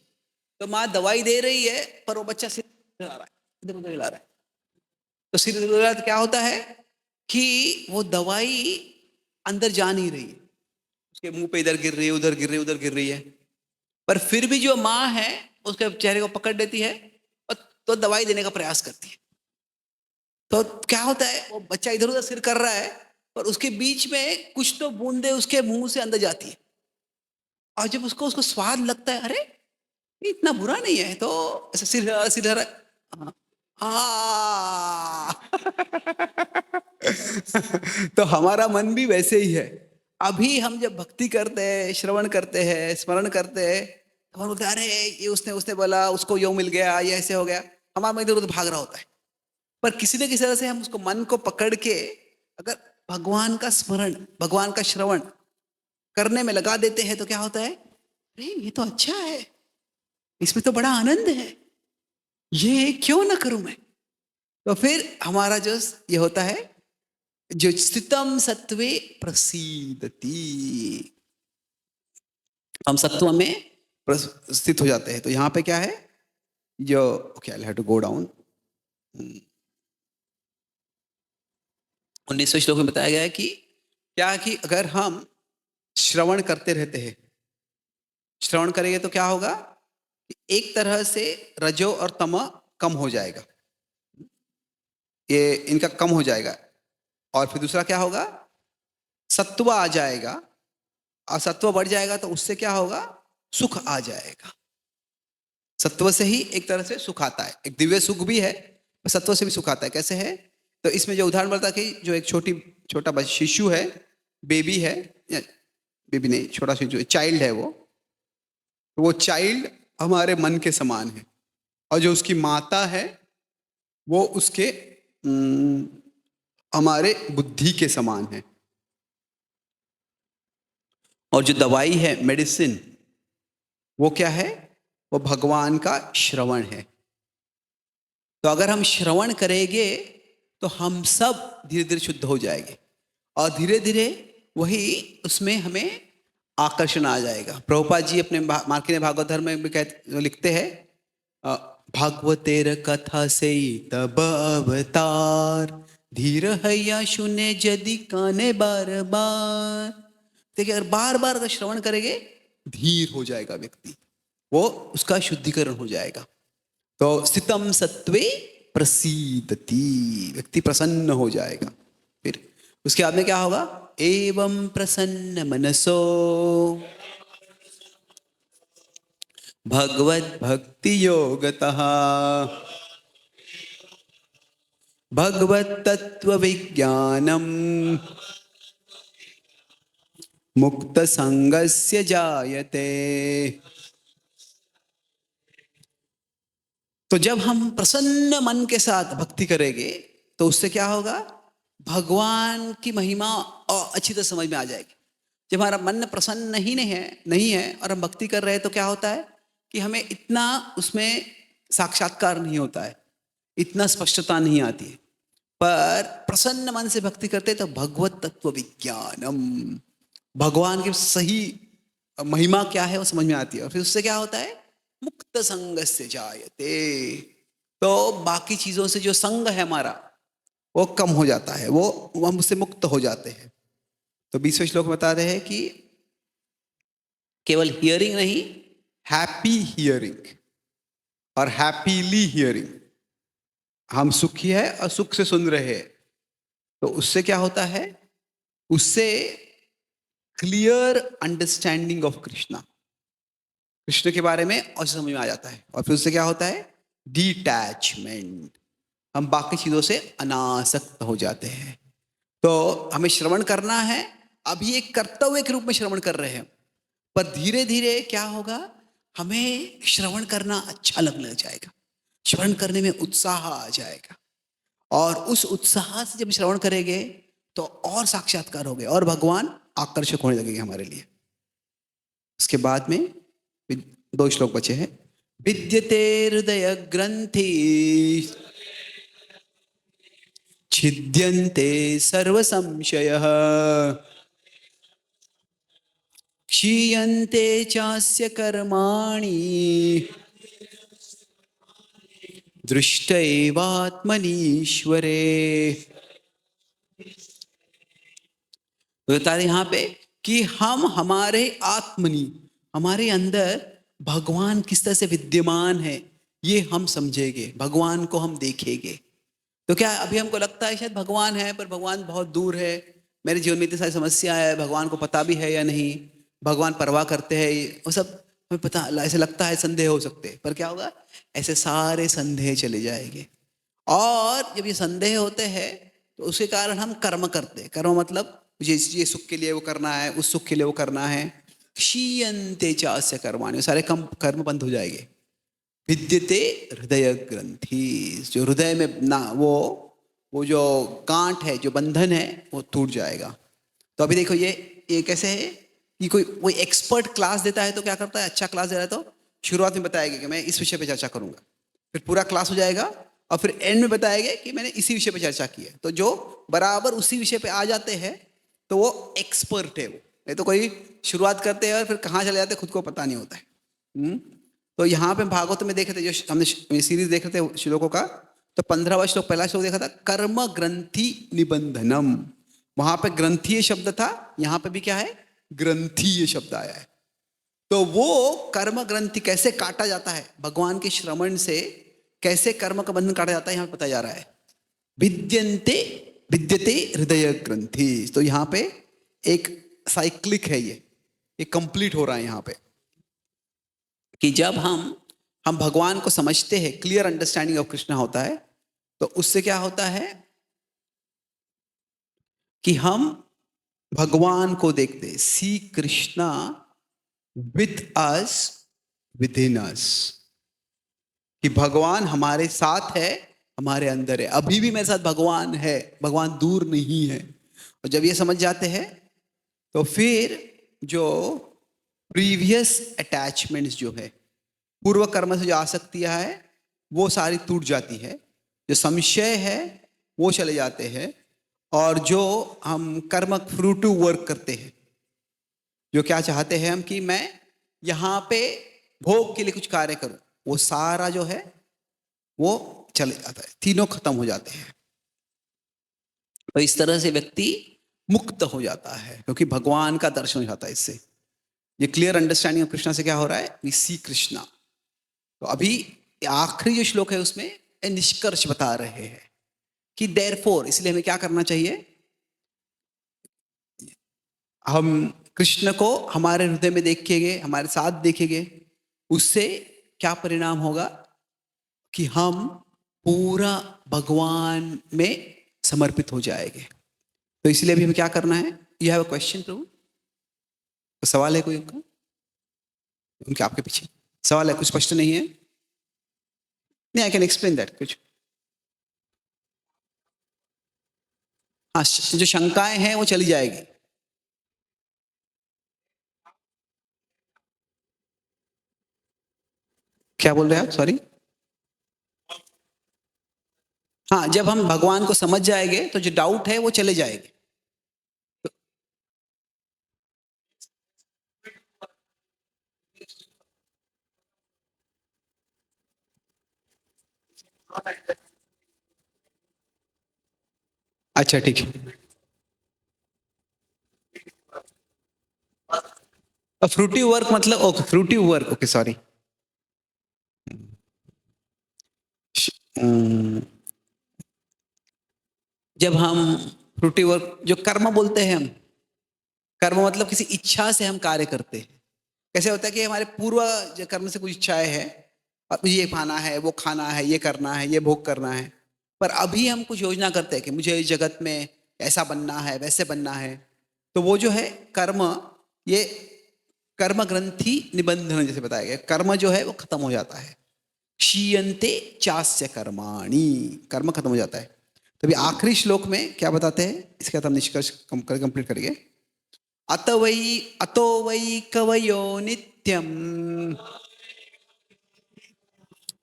तो माँ दवाई दे रही है पर वो बच्चा सिर हिला रहा है, इधर उधर हिला रहा है। तो सिर इधर उधर तो क्या होता है कि वो दवाई अंदर जा नहीं रही है, उसके मुंह पे इधर गिर रही है, उधर गिर रही है, उधर गिर रही है, पर फिर भी जो माँ है उसके चेहरे को पकड़ लेती है और तो दवाई देने का प्रयास करती है। तो क्या होता है, वो बच्चा इधर उधर सिर कर रहा है, पर उसके बीच में कुछ तो बूंदे उसके मुंह से अंदर जाती है, और जब उसको उसको स्वाद लगता है, अरे ये इतना बुरा नहीं है, तो ऐसा सिर हरा, हाँ तो हमारा मन भी वैसे ही है। अभी हम जब भक्ति करते हैं, श्रवण करते हैं, स्मरण करते हैं, तो हम बोलते हैं अरे ये उसने उसने बोला, उसको यो मिल गया, ये ऐसे हो गया, हमारा मन इधर उधर भाग रहा होता है। पर किसी न किसी तरह से हम उसको मन को पकड़ के अगर भगवान का स्मरण, भगवान का श्रवण करने में लगा देते हैं, तो क्या होता है, अरे ये तो अच्छा है, इसमें तो बड़ा आनंद है, ये क्यों ना करूं मैं। तो फिर हमारा जो ये होता है, जो स्थितम सत्वे प्रसीदति, हम सत्व में स्थित हो जाते हैं। तो यहां पे क्या है, जो okay I have to go down, 19वें श्लोक में बताया गया है कि क्या, कि अगर हम श्रवण करते रहते हैं, श्रवण करेंगे तो क्या होगा, एक तरह से रजो और तम कम हो जाएगा, ये इनका कम हो जाएगा। और फिर दूसरा क्या होगा, सत्व आ जाएगा, और सत्व बढ़ जाएगा तो उससे क्या होगा, सुख आ जाएगा। सत्व से ही एक तरह से सुख आता है, एक दिव्य सुख भी है, सत्व से भी सुख आता है। कैसे है, तो इसमें जो उदाहरण बताता कि जो एक छोटा शिशु है, बेबी है, बेबी नहीं, छोटा शिशु चाइल्ड है, वो चाइल्ड हमारे मन के समान है, और जो उसकी माता है वो उसके हमारे बुद्धि के समान है। और जो दवाई है, मेडिसिन, वो क्या है, वो भगवान का श्रवण है। तो अगर हम श्रवण करेंगे तो हम सब धीरे धीरे शुद्ध हो जाएंगे, और धीरे धीरे वही उसमें हमें आकर्षण आ जाएगा। प्रभुपाद जी अपने मार्कंडेय भागवत धर्म में लिखते हैं, भागवतेर कथा से तब अवतार, धीर हैया सुने यदि काने बार बार। देखिए, अगर बार बार अगर श्रवण करेंगे, धीर हो जाएगा व्यक्ति, वो उसका शुद्धिकरण हो जाएगा। तो स्थितम सत्वे प्रसीदति, व्यक्ति प्रसन्न हो जाएगा। फिर उसके बाद में क्या होगा, एवं प्रसन्न मनसो भगवत भक्ति योगतः भगवत तत्व विज्ञानम मुक्त संगस्य जायते। तो जब हम प्रसन्न मन के साथ भक्ति करेंगे तो उससे क्या होगा, भगवान की महिमा और अच्छी तरह समझ में आ जाएगी। जब हमारा मन प्रसन्न नहीं है और हम भक्ति कर रहे हैं, तो क्या होता है कि हमें इतना उसमें साक्षात्कार नहीं होता है, इतना स्पष्टता नहीं आती है। पर प्रसन्न मन से भक्ति करते तो भगवत तत्व विज्ञानम, भगवान की सही महिमा क्या है वो समझ में आती है। और फिर उससे क्या होता है, मुक्त संग से जायते, तो बाकी चीजों से जो संग है हमारा वो कम हो जाता है, वो हम उससे मुक्त हो जाते हैं। तो 20वें श्लोक बता रहे हैं कि केवल हियरिंग नहीं, हैप्पी हियरिंग और हैप्पीली हियरिंग, हम सुखी है और सुख से सुन रहे हैं। तो उससे क्या होता है, उससे clear understanding of Krishna, Krishna के बारे में और समझ में आ जाता है। और फिर उससे क्या होता है, डिटैचमेंट, हम बाकी चीजों से अनासक्त हो जाते हैं। तो हमें श्रवण करना है, अभी एक कर्तव्य के रूप में श्रवण कर रहे हैं, पर धीरे धीरे क्या होगा, हमें श्रवण करना अच्छा लगने लग जाएगा, श्रवण करने में उत्साह आ जाएगा, और उस उत्साह से जब श्रवण करेंगे तो और साक्षात्कार हो गए और भगवान आकर्षक होने लगेंगे हमारे लिए। उसके बाद में 2 श्लोक बचे हैं। विद्यते हृदय ग्रंथि छिद्यन्ते सर्व संशयः क्षीयन्ते चास्य कर्माणि दृष्टैवात्मनीश्वरे। बता रहे यहाँ पे कि हम हमारे आत्मनि, हमारे अंदर भगवान किस तरह से विद्यमान है ये हम समझेंगे, भगवान को हम देखेंगे। तो क्या अभी हमको लगता है शायद भगवान है, पर भगवान बहुत दूर है, मेरे जीवन में इतनी सारी समस्या है, भगवान को पता भी है या नहीं, भगवान परवाह करते हैं, वो सब हमें पता, ऐसे लगता है, संदेह हो सकते हैं। पर क्या होगा, ऐसे सारे संदेह चले जाएंगे। और जब ये संदेह होते हैं तो उसके कारण हम कर्म करते हैं। कर्म मतलब मुझे ये सुख के लिए वो करना है, उस सुख के लिए वो करना है। क्षीयन्ते चास्य कर्माणि, सारे कर्म बंद हो जाएंगे। विद्यते हृदय ग्रंथि, जो हृदय में ना वो जो गांठ है, जो बंधन है, वो टूट जाएगा। तो अभी देखो ये कैसे है कि कोई एक्सपर्ट क्लास देता है तो क्या करता है, अच्छा क्लास दे रहा है तो शुरुआत में बताएगा कि मैं इस विषय पे चर्चा करूंगा, फिर पूरा क्लास हो जाएगा और फिर एंड में बताएगा कि मैंने इसी विषय पे चर्चा की है। तो जो बराबर उसी विषय पे आ जाते हैं तो वो एक्सपर्ट है। वो नहीं तो कोई शुरुआत करते हैं और फिर कहाँ चले जाते हैं खुद को पता नहीं होता है। तो यहाँ पे भागवत में देखे थे, जो हमने सीरीज देख रहे थे श्लोकों का, तो 15वां श्लोक, पहला श्लोक देखा था कर्म ग्रंथि निबंधनम, वहां पे ग्रंथीय शब्द था, यहाँ पे भी क्या है, ग्रंथीय शब्द आया है। तो वो कर्म ग्रंथि कैसे काटा जाता है, भगवान के श्रवण से कैसे कर्म का बंधन काटा जाता है, यहां बताया जा रहा है। भिद्यन्ते विद्यते हृदय ग्रंथि। तो यहां पे एक साइक्लिक है, ये कंप्लीट हो रहा है यहां पे, कि जब हम भगवान को समझते हैं, क्लियर अंडरस्टैंडिंग ऑफ कृष्णा होता है, तो उससे क्या होता है कि हम भगवान को देखते, see Krishna with us, with in us, कि भगवान हमारे साथ है, हमारे अंदर है, अभी भी मेरे साथ भगवान है, भगवान दूर नहीं है। और जब ये समझ जाते हैं तो फिर जो प्रीवियस अटैचमेंट्स जो है, पूर्व कर्म से जो आसक्तियां है, वो सारी टूट जाती है, जो संशय है वो चले जाते हैं, और जो हम कर्म फ्रूटिव वर्क करते हैं, जो क्या चाहते हैं हम कि मैं यहाँ पे भोग के लिए कुछ कार्य करूं, वो सारा जो है वो चले जाता है, तीनों खत्म हो जाते हैं। तो इस तरह से व्यक्ति मुक्त हो जाता है, क्योंकि भगवान का दर्शन हो जाता है इससे। ये क्लियर अंडरस्टैंडिंग ऑफ कृष्णा से क्या हो रहा है, वी सी कृष्णा। तो अभी आखिरी जो श्लोक है उसमें निष्कर्ष बता रहे हैं कि देयरफॉर, इसलिए हमें क्या करना चाहिए, हम कृष्ण को हमारे हृदय में देखेंगे, हमारे साथ देखेंगे, उससे क्या परिणाम होगा कि हम पूरा भगवान में समर्पित हो जाएंगे। तो इसलिए अभी हमें क्या करना है, यू हैव अ क्वेश्चन प्रभु, तो सवाल है कोई उनका, उनके आपके पीछे सवाल है, कुछ स्पष्ट नहीं है? नहीं, आई कैन एक्सप्लेन दैट कुछ। हाँ, जो शंकाएं हैं वो चली जाएगी। क्या बोल रहे हैं आप, सॉरी? हाँ, जब हम भगवान को समझ जाएंगे तो जो डाउट है वो चले जाएंगे। अच्छा ठीक है। फ्रूटिव वर्क मतलब, okay, fruitive work, okay sorry. जब हम फ्रूटिव वर्क, जो कर्म बोलते हैं हम, कर्म मतलब किसी इच्छा से हम कार्य करते हैं। कैसे होता है कि हमारे पूर्व कर्म से कुछ इच्छाएं हैं, और मुझे ये खाना है, वो खाना है, ये करना है, ये भोग करना है, पर अभी हम कुछ योजना करते हैं कि मुझे इस जगत में ऐसा बनना है, वैसे बनना है। तो वो जो है कर्म, ये कर्म ग्रंथि निबंधन जैसे बताया गया, कर्म जो है वो खत्म हो जाता है। क्षीयन्ते चास्य कर्माणि, कर्म खत्म हो जाता है। तभी आखिरी श्लोक में क्या बताते हैं, इसके बाद हम निष्कर्ष कंप्लीट करेंगे। अतो वै कवयो नित्यम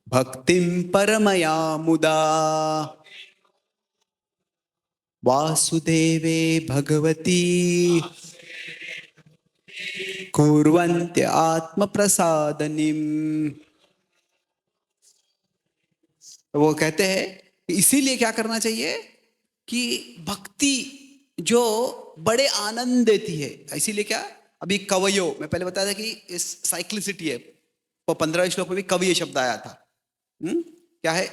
भक्तिं परमया मुदा वासुदेवे भगवती कुर्वन्त्य आत्म प्रसादनिम। तो वो कहते हैं कि इसीलिए क्या करना चाहिए कि भक्ति जो बड़े आनंद देती है, इसीलिए क्या, अभी कवयो मैं पहले बताया था कि इस साइक्लिसिटी है, वो 15वें श्लोक में भी कवि शब्द आया था। क्या है,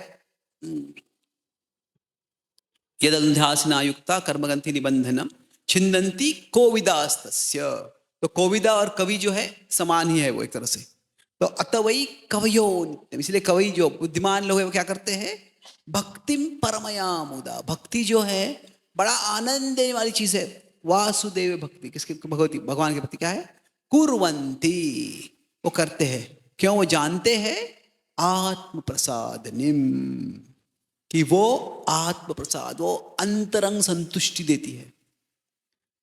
यदध्यासना युक्ता कर्मगंथि निबंधनम छिंदंती कोविदास्तस्य। तो कोविदा और कवि जो है समान ही है वो एक तरह से। तो अतवई कवयो नित्यम, इसलिए कवि जो बुद्धिमान लोग है वो क्या करते हैं, भक्तिम परमयामुदा, भक्ति जो है बड़ा आनंद देने वाली चीज है। वासुदेव भक्ति, किसकी भगवती, भगवान की भक्ति क्या है, कुर्वंती, वो करते हैं, क्यों, वो जानते हैं आत्म प्रसाद निम, कि वो आत्म प्रसाद, वो अंतरंग संतुष्टि देती है।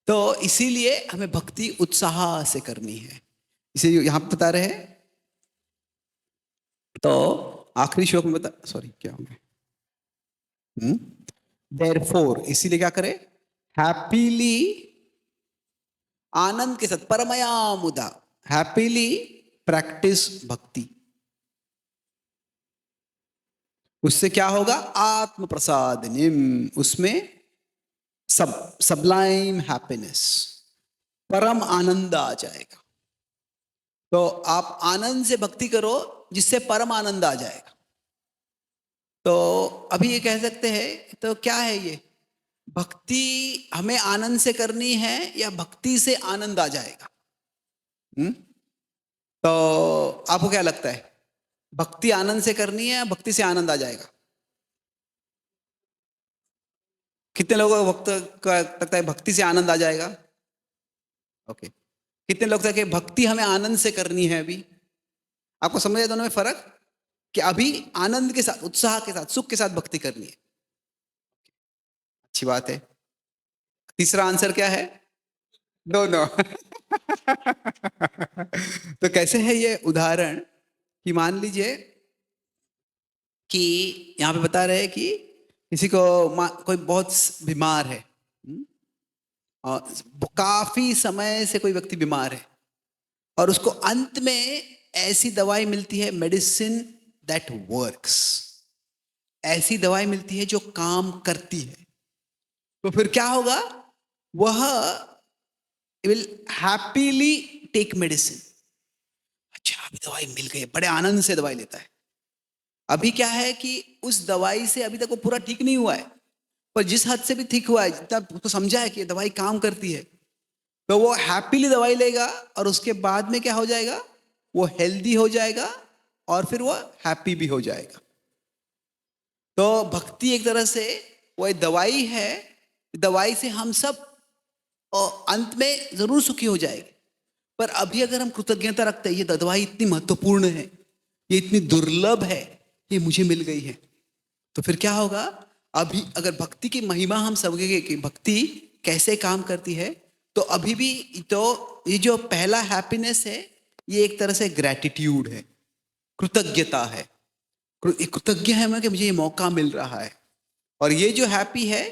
तो इसीलिए हमें भक्ति उत्साह से करनी है, इसे यहां पे बता रहे हैं। तो आखिरी श्लोक में बता, सॉरी क्या हो गया, देयरफॉर, इसीलिए क्या करें, हैप्पीली, आनंद के साथ, परमया मुदा, हैप्पीली प्रैक्टिस भक्ति। उससे क्या होगा, आत्म प्रसाद निम, उसमें सबलाइम हैप्पीनेस, परम आनंद आ जाएगा। तो आप आनंद से भक्ति करो जिससे परम आनंद आ जाएगा। तो अभी ये कह सकते हैं, तो क्या है ये भक्ति हमें आनंद से करनी है या भक्ति से आनंद आ जाएगा? तो आपको क्या लगता है, भक्ति आनंद से करनी है या भक्ति से आनंद आ जाएगा? कितने लोगों को वक्त लगता है भक्ति से आनंद आ जाएगा? ओके। कितने लोग कि भक्ति हमें आनंद से करनी है? अभी आपको समझ आया दोनों में फर्क, कि अभी आनंद के साथ, उत्साह के साथ, सुख के साथ भक्ति करनी है। अच्छी बात है। तीसरा आंसर क्या है? दोनों। तो कैसे है ये उदाहरण, कि मान लीजिए कि यहां पे बता रहे हैं कि किसी को कोई बहुत बीमार है, और काफी समय से कोई व्यक्ति बीमार है, और उसको अंत में ऐसी दवाई मिलती है, मेडिसिन दैट वर्क्स, ऐसी दवाई मिलती है जो काम करती है। तो फिर क्या होगा, वह विल हैप्पीली टेक मेडिसिन। अच्छा अभी दवाई मिल गई, बड़े आनंद से दवाई लेता है। अभी क्या है कि उस दवाई से अभी तक वो पूरा ठीक नहीं हुआ है, पर जिस हद से भी ठीक हुआ है, जितना उसको समझा है कि दवाई काम करती है, तो वो हैप्पीली दवाई लेगा, और उसके बाद में क्या हो जाएगा, वो हेल्दी हो जाएगा, और फिर वो हैप्पी भी हो जाएगा। तो भक्ति एक तरह से वो दवाई है, दवाई से हम सब अंत में जरूर सुखी हो जाएंगे, पर अभी अगर हम कृतज्ञता रखते हैं, ये दवाई इतनी महत्वपूर्ण है, ये इतनी दुर्लभ है, ये मुझे मिल गई है, तो फिर क्या होगा, अभी अगर भक्ति की महिमा हम समझेंगे कि भक्ति कैसे काम करती है, तो अभी भी तो ये जो पहला हैप्पीनेस है, ये एक तरह से ग्रैटिट्यूड है, कृतज्ञता है। कृतज्ञ है मैं कि मुझे ये मौका मिल रहा है। और ये जो हैप्पी है,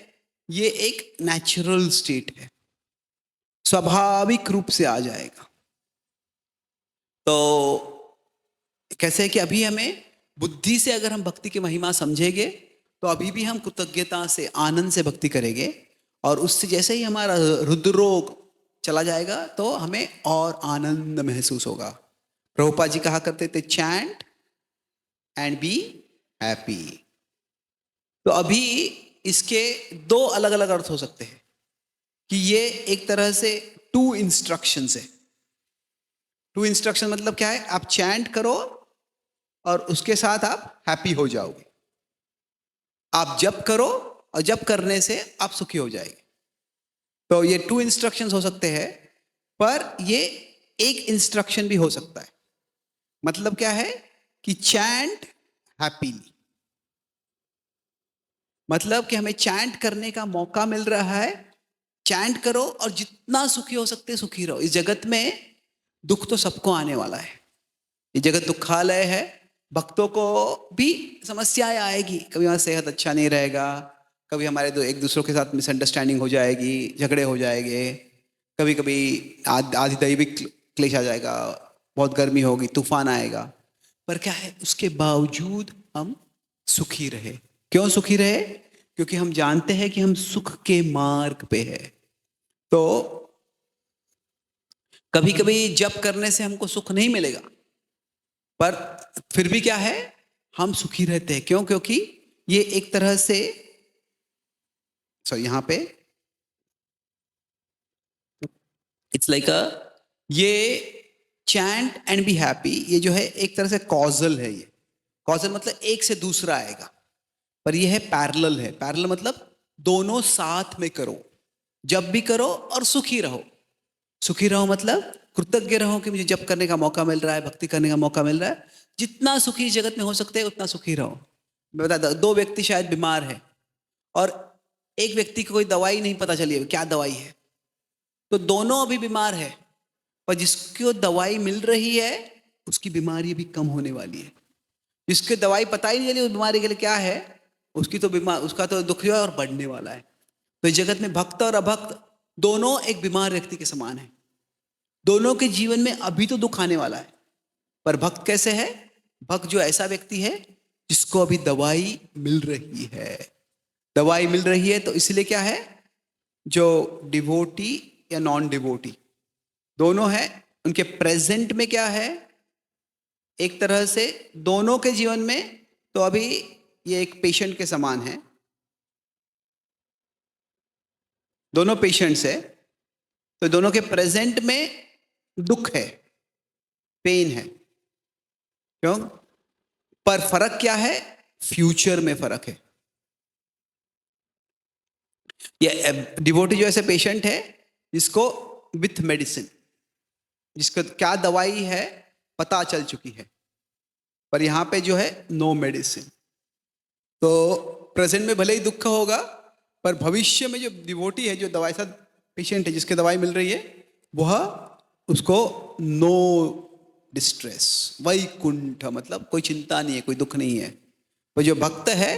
ये एक नेचुरल स्टेट है, स्वाभाविक रूप से आ जाएगा। तो कैसे है कि अभी हमें बुद्धि से अगर हम भक्ति की महिमा समझेंगे, तो अभी भी हम कृतज्ञता से, आनंद से भक्ति करेंगे, और उससे जैसे ही हमारा हृदरोग चला जाएगा, तो हमें और आनंद महसूस होगा। प्रभुपाद जी कहा करते थे, चैंट एंड बी हैप्पी। तो अभी इसके दो अलग अलग अर्थ हो सकते हैं, कि ये एक तरह से 2 इंस्ट्रक्शंस है। 2 इंस्ट्रक्शन मतलब क्या है, आप चैंट करो और उसके साथ आप हैप्पी हो जाओगे, आप जप करो और जप करने से आप सुखी हो जाएंगे। तो ये 2 इंस्ट्रक्शंस हो सकते हैं, पर ये एक इंस्ट्रक्शन भी हो सकता है। मतलब क्या है कि चैंट हैप्पीली, मतलब कि हमें चैंट करने का मौका मिल रहा है, चैंट करो और जितना सुखी हो सकते सुखी रहो। इस जगत में दुख तो सबको आने वाला है, ये जगत दुखालय है, भक्तों को भी समस्याएं आएगी, कभी हमारा सेहत अच्छा नहीं रहेगा, कभी हमारे एक दूसरों के साथ मिसअंडरस्टैंडिंग हो जाएगी, झगड़े हो जाएंगे, कभी कभी आदि दैविक क्लेश आ जाएगा, बहुत गर्मी होगी, तूफान आएगा, पर क्या है, उसके बावजूद हम सुखी रहे। क्यों सुखी रहे? क्योंकि हम जानते हैं कि हम सुख के मार्ग पे है। तो कभी कभी जप करने से हमको सुख नहीं मिलेगा, पर फिर भी क्या है, हम सुखी रहते हैं। क्यों? क्योंकि ये एक तरह से यहां पे इट्स लाइक ये चैंट एंड बी हैप्पी, ये जो है एक तरह से कॉजल है। ये कॉजल मतलब एक से दूसरा आएगा, पर ये है पैरेलल है। पैरेलल मतलब दोनों साथ में करो, जब भी करो और सुखी रहो। सुखी रहो मतलब कृतज्ञ रहो कि मुझे जप करने का मौका मिल रहा है, भक्ति करने का मौका मिल रहा है। जितना सुखी जगत में हो सकते हैं उतना सुखी रहो। मैं बता, 2 व्यक्ति शायद बीमार है, और एक व्यक्ति को कोई दवाई नहीं पता चली है क्या दवाई है, तो दोनों अभी बीमार है, पर जिसको दवाई मिल रही है उसकी बीमारी भी कम होने वाली है। जिसके दवाई पता ही नहीं चली उस बीमारी के लिए क्या है, उसकी तो बीमार, उसका तो दुख है और बढ़ने वाला है। तो इस जगत में भक्त और अभक्त दोनों एक बीमार व्यक्ति के समान है। दोनों के जीवन में अभी तो दुख आने वाला है, पर भक्त कैसे है? भक्त जो ऐसा व्यक्ति है जिसको अभी दवाई मिल रही है। दवाई मिल रही है, तो इसलिए क्या है, जो डिवोटी या नॉन डिवोटी दोनों है, उनके प्रेजेंट में क्या है, एक तरह से दोनों के जीवन में, तो अभी ये एक पेशेंट के समान है, दोनों पेशेंट्स है, तो दोनों के प्रेजेंट में दुख है, पेन है, क्यों? पर फर्क क्या है, फ्यूचर में फर्क है। ये डिवोटी जो ऐसे पेशेंट है जिसको विथ मेडिसिन, जिसको क्या दवाई है पता चल चुकी है, पर यहां पे जो है नो मेडिसिन, तो प्रेजेंट में भले ही दुख होगा, पर भविष्य में जो डिवोटी है, जो दवाई साथ पेशेंट है जिसके दवाई मिल रही है, वह उसको नो डिस्ट्रेस, वैकुंठ, मतलब कोई चिंता नहीं है, कोई दुख नहीं है। वो जो भक्त है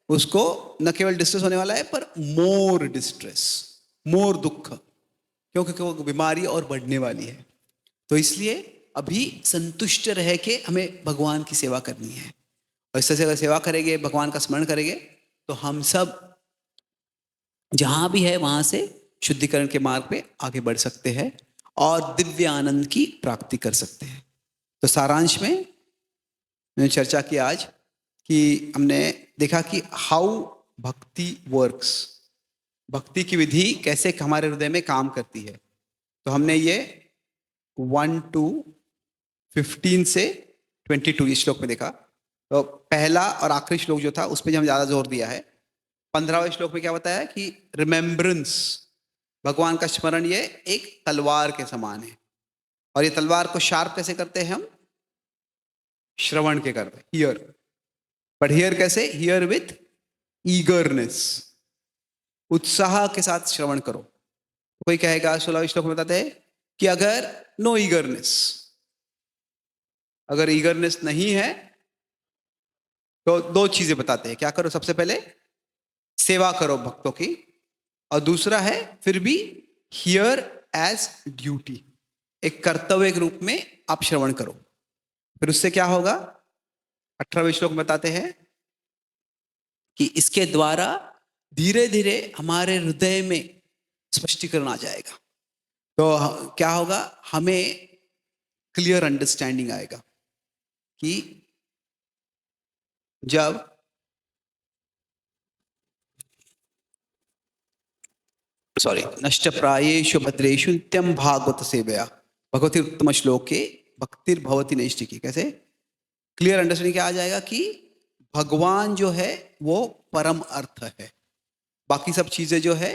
उसको न केवल डिस्ट्रेस होने वाला है, पर मोर डिस्ट्रेस, मोर दुख, क्योंकि वो बीमारी और बढ़ने वाली है। तो इसलिए अभी संतुष्ट रह के हमें भगवान की सेवा करनी है, और इस तरह से अगर सेवा करेंगे, भगवान का स्मरण करेंगे, तो हम सब जहां भी है वहां से शुद्धिकरण के मार्ग पे आगे बढ़ सकते हैं और दिव्य आनंद की प्राप्ति कर सकते हैं। तो सारांश में मैंने चर्चा की आज कि हमने देखा कि हाउ भक्ति वर्क्स, भक्ति की विधि कैसे हमारे हृदय में काम करती है। तो हमने ये 1 to 15 से 22 इस श्लोक में देखा। तो पहला और आखिरी श्लोक जो था उस पर हम ज्यादा जोर दिया है। 15वें श्लोक में क्या बताया कि रिमेम्बरेंस, भगवान का स्मरण, ये एक तलवार के समान है, और ये तलवार को शार्प कैसे करते हैं हम, श्रवण के करते, हियर। बट हियर कैसे, हियर विथ ईगरनेस, उत्साह के साथ श्रवण करो। कोई कहेगा 16वें श्लोक में बताते हैं कि अगर नो ईगरनेस, अगर ईगरनेस नहीं है तो दो चीजें बताते हैं, क्या करो, सबसे पहले सेवा करो भक्तों की, और दूसरा है फिर भी हियर एज ड्यूटी, एक कर्तव्य के रूप में आप श्रवण करो। फिर उससे क्या होगा, 18वें श्लोक में बताते हैं कि इसके द्वारा धीरे धीरे हमारे हृदय में स्पष्टीकरण आ जाएगा। तो क्या होगा, हमें क्लियर अंडरस्टैंडिंग आएगा कि जब नष्ट प्रायेषु भद्रेषु नित्यं भागवत सेवया भगवती उत्तम श्लोके भक्तिर्भवति नैष्ठिकी। कैसे क्लियर अंडरस्टैंडिंग क्या आ जाएगा कि भगवान जो है वो परम अर्थ है, बाकी सब चीजें जो है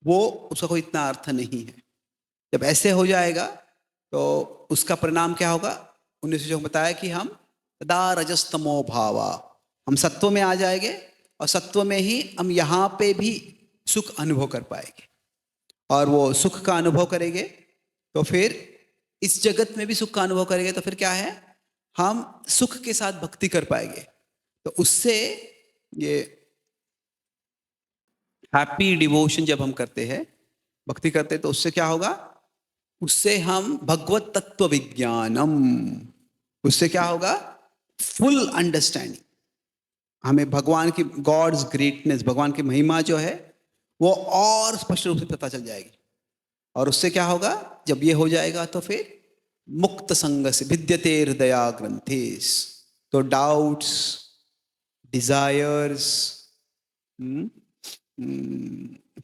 वो उसका कोई इतना अर्थ नहीं है। जब ऐसे हो जाएगा तो उसका परिणाम क्या होगा, 19 श्लोक बताया कि हम तदा रजस्तमो भावा, हम सत्व में आ जाएंगे, और सत्व में ही हम यहाँ पे भी सुख अनुभव कर पाएंगे, और वो सुख का अनुभव करेंगे तो फिर इस जगत में भी सुख का अनुभव करेंगे, तो फिर क्या है, हम सुख के साथ भक्ति कर पाएंगे। तो उससे ये हैप्पी डिवोशन जब हम करते हैं, भक्ति करते हैं, तो उससे क्या होगा, उससे हम भगवत तत्व विज्ञानम, उससे क्या होगा, फुल अंडरस्टैंडिंग, हमें भगवान की गॉड्स ग्रेटनेस, भगवान की महिमा जो है वो और स्पष्ट रूप से पता चल जाएगी। और उससे क्या होगा, जब ये हो जाएगा तो फिर मुक्त संग से भिद्यते हृदया ग्रंथेस, तो डाउट्स, डिजायर्स,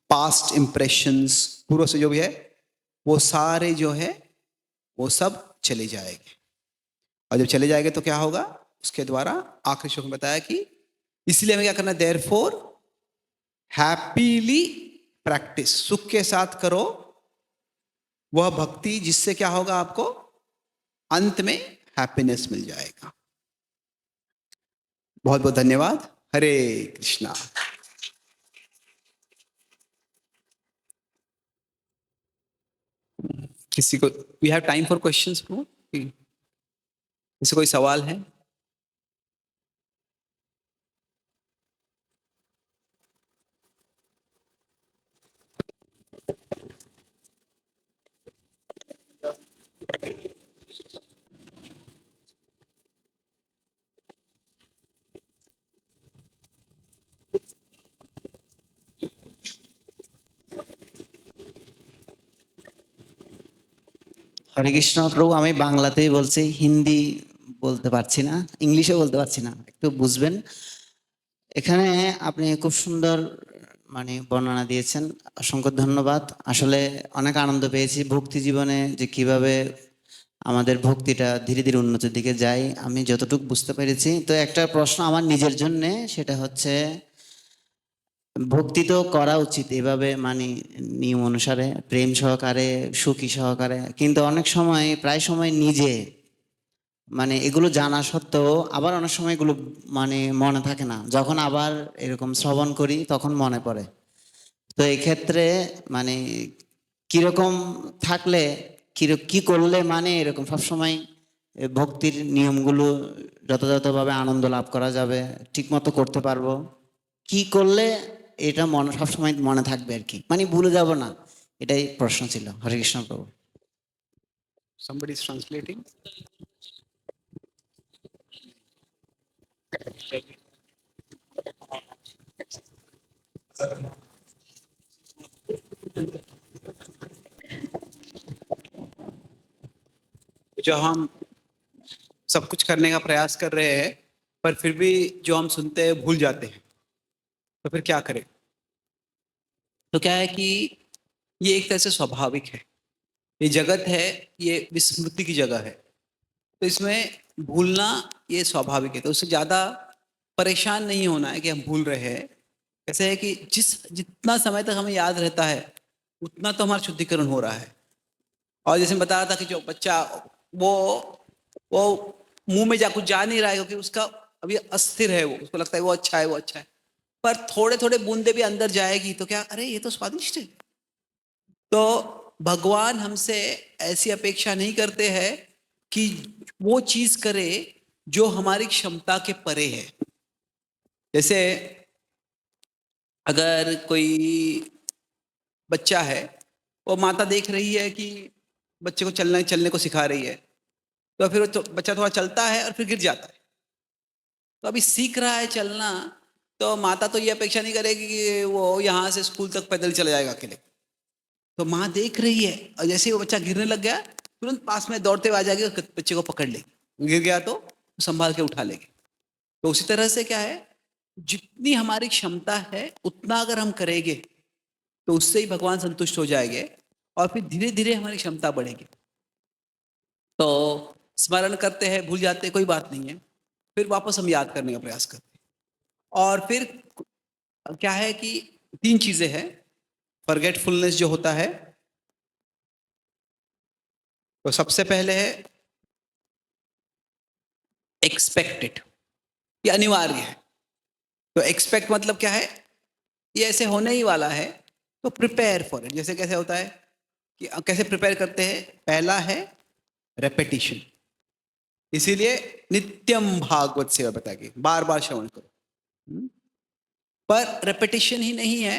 पास्ट इंप्रेशंस, पूर्व से जो भी है वो सारे जो है वो सब चले जाएंगे। और जब चले जाएंगे तो क्या होगा, उसके द्वारा आखिरी श्लोक में बताया कि इसलिए हमें क्या करना है, देयरफॉर हैप्पीली प्रैक्टिस, सुख के साथ करो वह भक्ति, जिससे क्या होगा, आपको अंत में हैप्पीनेस मिल जाएगा। बहुत बहुत धन्यवाद। हरे कृष्णा। किसी को, we have time for questions bro, किसी कोई सवाल है? হরে কৃষ্ণ প্রভু, আমি বাংলাতেই বলছি, হিন্দি বলতে পারছি না, ইংলিশও বলতে পারছি না, একটু বুঝবেন। এখানে আপনি খুব সুন্দর বর্ণনা দিয়েছেন, অসংখ্য ধন্যবাদ। আসলে অনেক আনন্দ পেয়েছি ভক্তি জীবনে, যে কিভাবে আমাদের ভক্তিটা ধীরে ধীরে উন্নতির দিকে যায়, আমি যতটুকু বুঝতে পেরেছি। তো একটা প্রশ্ন আমার নিজের জন্যে, সেটা হচ্ছে ভক্তি তো করা উচিত এভাবে, নিয়ম অনুসারে প্রেম সহকারে, সুখী সহকারে, কিন্তু অনেক সময়, প্রায় সময় নিজে এগুলো জানা সত্ত্বেও আবার অনেক সময় এগুলো মনে থাকে না, যখন আবার এরকম শ্রবণ করি তখন মনে পড়ে। তো এই ক্ষেত্রে মানে কিরকম থাকলে, কি করলে এরকম সবসময় ভক্তির নিয়মগুলো যথাযথভাবে আনন্দ লাভ করা যাবে, ঠিক মতো করতে পারবো, কি করলে এটা মনে সবসময় মনে থাকবে আর কি, ভুলে যাব না, এটাই প্রশ্ন ছিল। হরে কৃষ্ণ প্রভু। somebody is translating. जो हम सब कुछ करने का प्रयास कर रहे हैं पर फिर भी जो हम सुनते हैं भूल जाते हैं, तो फिर क्या करें? तो क्या है कि ये एक तरह से स्वाभाविक है। ये जगत है, ये विस्मृति की जगह है, तो इसमें भूलना ये स्वाभाविक है। तो उससे ज़्यादा परेशान नहीं होना है कि हम भूल रहे हैं। ऐसे है कि जितना समय तक हमें याद रहता है उतना तो हमारा शुद्धिकरण हो रहा है। और जैसे मैं बता रहा था कि जो बच्चा वो वो मुंह में कुछ जा नहीं रहा है क्योंकि उसका अभी अस्थिर है, वो उसको लगता है वो अच्छा है, वो अच्छा है, पर थोड़े थोड़े बूंदे भी अंदर जाएगी तो क्या, अरे ये तो स्वादिष्ट है। तो भगवान हमसे ऐसी अपेक्षा नहीं करते हैं कि वो चीज करे जो हमारी क्षमता के परे है। जैसे अगर कोई बच्चा है, वो माता देख रही है कि बच्चे को चलने को सिखा रही है, तो फिर वो बच्चा थोड़ा चलता है और फिर गिर जाता है। तो अभी सीख रहा है चलना, तो माता तो ये अपेक्षा नहीं करेगी कि वो यहाँ से स्कूल तक पैदल चला जाएगा अकेले। तो माँ देख रही है, और जैसे ही वो बच्चा गिरने लग गया तुरंत पास में दौड़ते हुए आ जाएगी और बच्चे को पकड़ लेगी, गिर गया तो संभाल के उठा लेगी। तो उसी तरह से क्या है, जितनी हमारी क्षमता है उतना अगर हम करेंगे तो उससे ही भगवान संतुष्ट हो जाएंगे, और फिर धीरे धीरे हमारी क्षमता बढ़ेगी। तो स्मरण करते हैं, भूल जाते हैं, कोई बात नहीं है, फिर वापस हम याद करने का प्रयास करते हैं। और फिर क्या है कि तीन चीजें हैं। फॉरगेटफुलनेस जो होता है, तो सबसे पहले है एक्सपेक्टेड, ये अनिवार्य है। तो एक्सपेक्ट मतलब क्या है, ये ऐसे होने ही वाला है, तो प्रिपेयर फॉर इट। जैसे कैसे होता है कि कैसे प्रिपेयर करते हैं, पहला है रेपिटिशन। इसीलिए नित्यम भागवत सेवा बताएगी, बार बार श्रवण करो। पर रेपिटिशन ही नहीं है,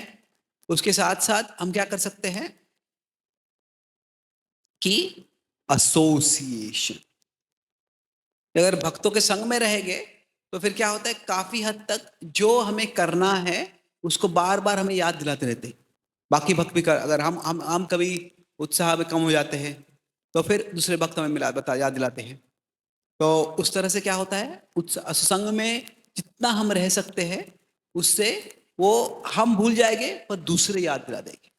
उसके साथ साथ हम क्या कर सकते हैं कि एसोसिएशन। अगर भक्तों के संग में रहेंगे तो फिर क्या होता है, काफी हद तक जो हमें करना है उसको बार बार हमें याद दिलाते रहते हैं। बाकी भक्त भी अगर हम कभी उत्साह में कम हो जाते हैं तो फिर दूसरे भक्त हमें याद दिलाते हैं। तो उस तरह से क्या होता है, संग में जितना हम रह सकते हैं उससे वो हम भूल जाएंगे पर दूसरे याद दिला देंगे।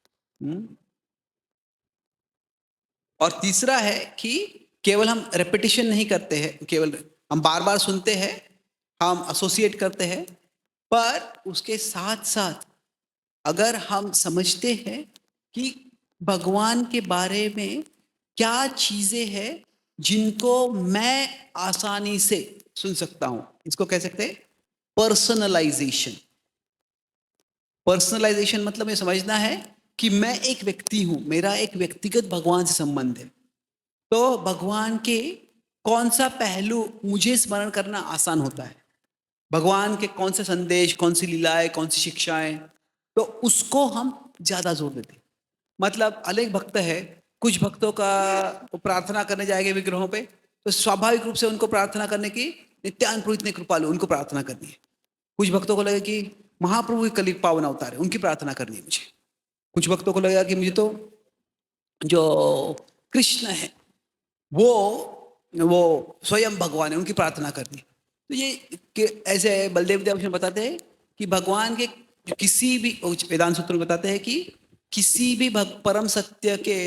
और तीसरा है कि केवल हम रेपिटिशन नहीं करते हैं, केवल हम बार बार सुनते हैं, हम एसोसिएट करते हैं, पर उसके साथ साथ अगर हम समझते हैं कि भगवान के बारे में क्या चीजें हैं जिनको मैं आसानी से सुन सकता हूं, इसको कह सकते हैं पर्सनलाइजेशन। पर्सनलाइजेशन मतलब ये समझना है कि मैं एक व्यक्ति हूं, मेरा एक व्यक्तिगत भगवान से संबंध है, तो भगवान के कौन सा पहलू मुझे स्मरण करना आसान होता है, भगवान के कौन से संदेश, कौन सी लीलाएं, कौन सी शिक्षाएं, तो उसको हम ज्यादा जोर देते हैं। मतलब अनेक भक्त है, कुछ भक्तों का वो प्रार्थना करने जाएंगे विग्रहों पे, तो स्वाभाविक रूप से उनको प्रार्थना करने की, नित्यानंद प्रभु इतने कृपालु, उनको प्रार्थना करनी है। कुछ भक्तों को लगे कि महाप्रभु के कलियुग पावन अवतार है, उनकी प्रार्थना करनी है मुझे। कुछ भक्तों को लगेगा कि मुझे तो जो कृष्ण है वो स्वयं भगवान है, उनकी प्रार्थना करनी। तो ये ऐसे बलदेव देव बताते हैं कि भगवान के किसी भी वेदांत सूत्र में बताते हैं कि किसी भी परम सत्य के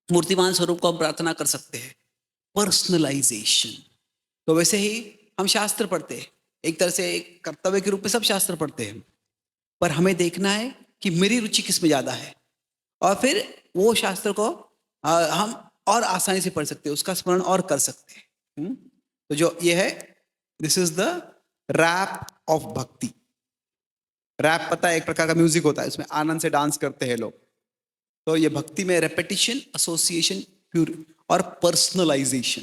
मूर्तिमान स्वरूप को हम प्रार्थना कर सकते हैं। पर्सनलाइजेशन। तो वैसे ही हम शास्त्र पढ़ते हैं, एक तरह से एक कर्तव्य के रूप में सब शास्त्र पढ़ते हैं, पर हमें देखना है कि मेरी रुचि किस में ज्यादा है, और फिर वो शास्त्र को हम और आसानी से पढ़ सकते हैं, उसका स्मरण और कर सकते हैं। तो जो ये है, this is the rap of bhakti. Rap पता है, एक प्रकार का म्यूजिक होता है, उसमें आनंद से डांस करते हैं लोग। तो ये भक्ति में रेपिटेशन, एसोसिएशन, प्यूर और पर्सनलाइजेशन।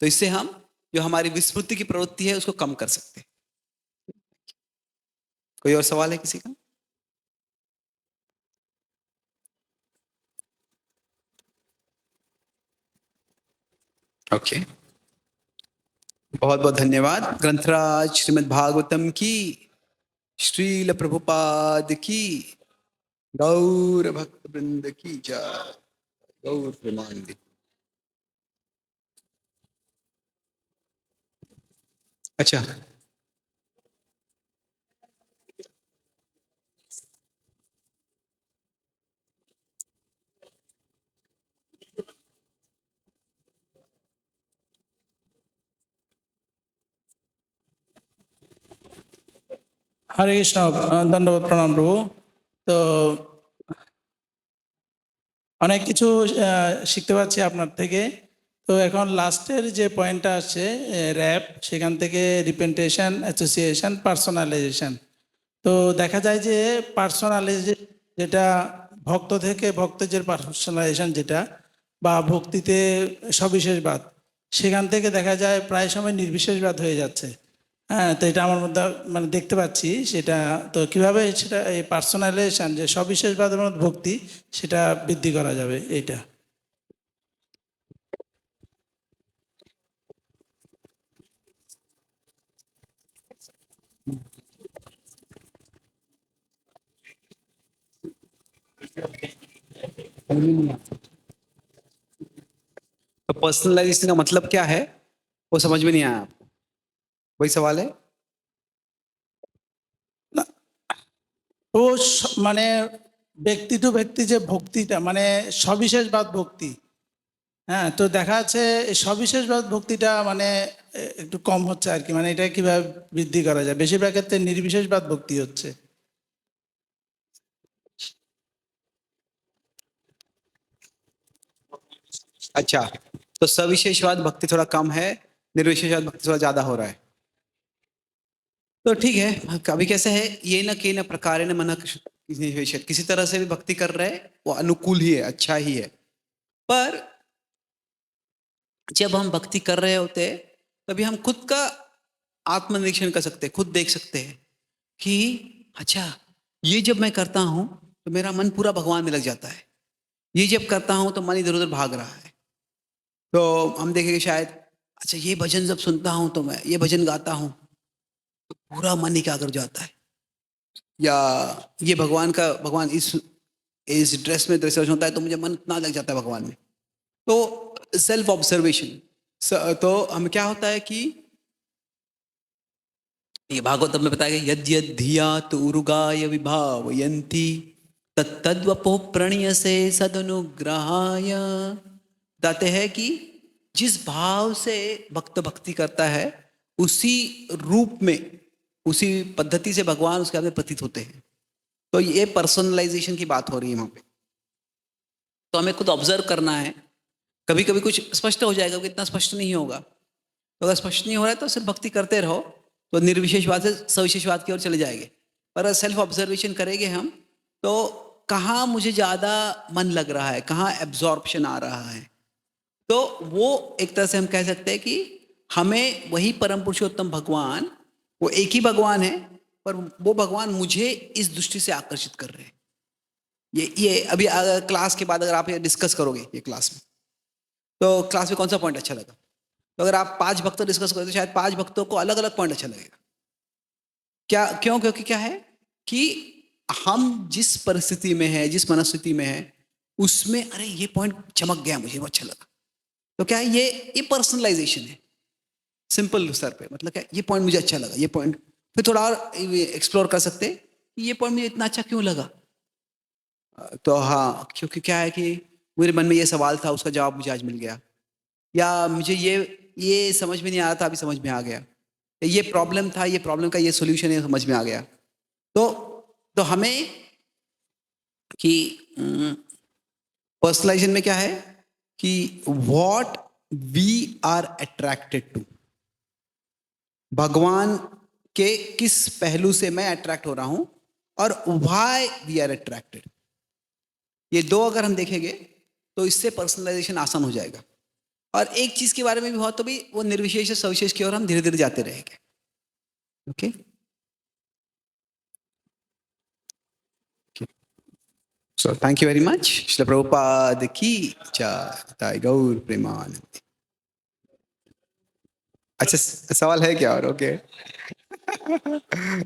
तो इससे हम जो हमारी विस्मृति की प्रवृत्ति है उसको कम कर सकते हैं। कोई और सवाल है किसी का? ओके, बहुत बहुत धन्यवाद। ग्रंथराज श्रीमद् भागवतम की, श्रील प्रभुपाद की, गौर भक्त वृंद की जय। गौर प्रेमानंद। अच्छा, হরে কৃষ্ণ, দণ্ডবোধ প্রণাম প্রভু। তো অনেক কিছু শিখতে পারছি আপনার থেকে। তো এখন লাস্টের যে পয়েন্টটা আসছে র্যাপ, সেখান থেকে রিপ্রেজেন্টেশন, অ্যাসোসিয়েশন, পার্সোনালাইজেশন। তো দেখা যায় যে পার্সোনালাইজেশন যেটা ভক্ত থেকে ভক্তের যে পার্সোনালাইজেশন যেটা, বা ভক্তিতে সবিশেষবাদ, সেখান থেকে দেখা যায় প্রায় সময় নির্বিশেষবাদ হয়ে যাচ্ছে। হ্যাঁ, তো এটা আমার মধ্যে মানে দেখতে পাচ্ছি সেটা। তো কিভাবে সেটা এই পার্সোনালাইজেশন যে সবিশেষবাদের মধ্যে ভক্তি, সেটা বৃদ্ধি করা যাবে এইটা। तो पर्सनलाइजेशन का मतलब क्या है वो समझ में नहीं आया आपको? वही सवाल है। তো মানে ব্যক্তি টু ব্যক্তি যে ভক্তিটা, মানে সবিশেষবাদ ভক্তি, হ্যাঁ, তো দেখা যাচ্ছে এই সবিশেষবাদ ভক্তিটা মানে একটু কম হচ্ছে আর কি। মানে এটা কিভাবে বৃদ্ধি করা যায়? বেশিরভাগ ক্ষেত্রে নির্বিশেষবাদ ভক্তি হচ্ছে। अच्छा, तो सविशेषवाद भक्ति थोड़ा कम है, निर्विशेषवाद भक्ति थोड़ा ज्यादा हो रहा है। तो ठीक है, कभी कैसे है, ये न के न प्रकार न मन किसी तरह से भी भक्ति कर रहे हैं वो अनुकूल ही है, अच्छा ही है। पर जब हम भक्ति कर रहे होते हैं तभी हम खुद का आत्मनिरीक्षण कर सकते हैं, खुद देख सकते हैं कि अच्छा, ये जब मैं करता हूं तो मेरा मन पूरा भगवान में लग जाता है, ये जब करता हूं तो मन इधर उधर भाग रहा है। तो हम देखेंगे शायद, अच्छा ये भजन जब सुनता हूं तो मैं ये भजन गाता हूं तो पूरा मन एकाग्र हो जाता है, या ये भगवान इस ड्रेस में दृश्य होता है तो मुझे मन इतना लग जाता है भगवान में। तो सेल्फ ऑब्जर्वेशन। तो हम क्या होता है कि ये भागवतम में बताया गया, यद यद धियात उरुगाय विभावयन्ति तत्तद्वपो प्रणीयसे सदनुग्रहाय। बताते हैं कि जिस भाव से भक्त भक्ति करता है उसी रूप में, उसी पद्धति से भगवान उसके आगे प्रतीत होते हैं। तो ये पर्सनलाइजेशन की बात हो रही है वहां पे। तो हमें खुद ऑब्जर्व करना है। कभी कभी कुछ स्पष्ट हो जाएगा, इतना स्पष्ट नहीं होगा। तो अगर स्पष्ट नहीं हो रहा है तो सिर्फ भक्ति करते रहो, तो निर्विशेषवाद से सविशेषवाद की ओर चले जाएंगे। पर सेल्फ ऑब्जर्वेशन करेंगे हम तो कहाँ मुझे ज्यादा मन लग रहा है, कहाँ एब्जॉर्प्शन आ रहा है, तो वो एक तरह से हम कह सकते हैं कि हमें वही परम पुरुषोत्तम भगवान, वो एक ही भगवान है, पर वो भगवान मुझे इस दृष्टि से आकर्षित कर रहे हैं। ये अभी क्लास के बाद अगर आप ये डिस्कस करोगे ये क्लास में, तो क्लास में कौन सा पॉइंट अच्छा लगा, तो अगर आप 5 भक्तों डिस्कस करोगे तो शायद 5 भक्तों को अलग अलग पॉइंट अच्छा लगेगा। क्या क्यों? क्योंकि क्या है कि हम जिस परिस्थिति में है, जिस मनस्थिति में है, उसमें अरे ये पॉइंट चमक गया, मुझे वो अच्छा लगा। तो क्या है, ये पर्सनलाइजेशन है सिंपल स्तर पे। मतलब क्या, ये पॉइंट मुझे अच्छा लगा, ये पॉइंट फिर थोड़ा और एक्सप्लोर कर सकते हैं कि ये पॉइंट मुझे इतना अच्छा क्यों लगा। तो हाँ, क्योंकि क्या है कि मेरे मन में ये सवाल था, उसका जवाब मुझे आज मिल गया, या मुझे ये समझ में नहीं आ रहा था, अभी समझ में आ गया, ये प्रॉब्लम था, ये प्रॉब्लम का ये सोल्यूशन है, समझ में आ गया। तो हमें कि पर्सनलाइजेशन में क्या है कि what we are attracted to, भगवान के किस पहलू से मैं अट्रैक्ट हो रहा हूं, और व्हाई वी आर अट्रैक्टेड। ये दो अगर हम देखेंगे तो इससे पर्सनलाइजेशन आसान हो जाएगा। और एक चीज के बारे में भी हो तो भी वो निर्विशेष से सविशेष की ओर हम धीरे धीरे जाते रहेंगे। Okay, so thank you very much. Srila Prabhupada की जय। गौर प्रेमानंद। अच्छा, सवाल है क्या और? ओके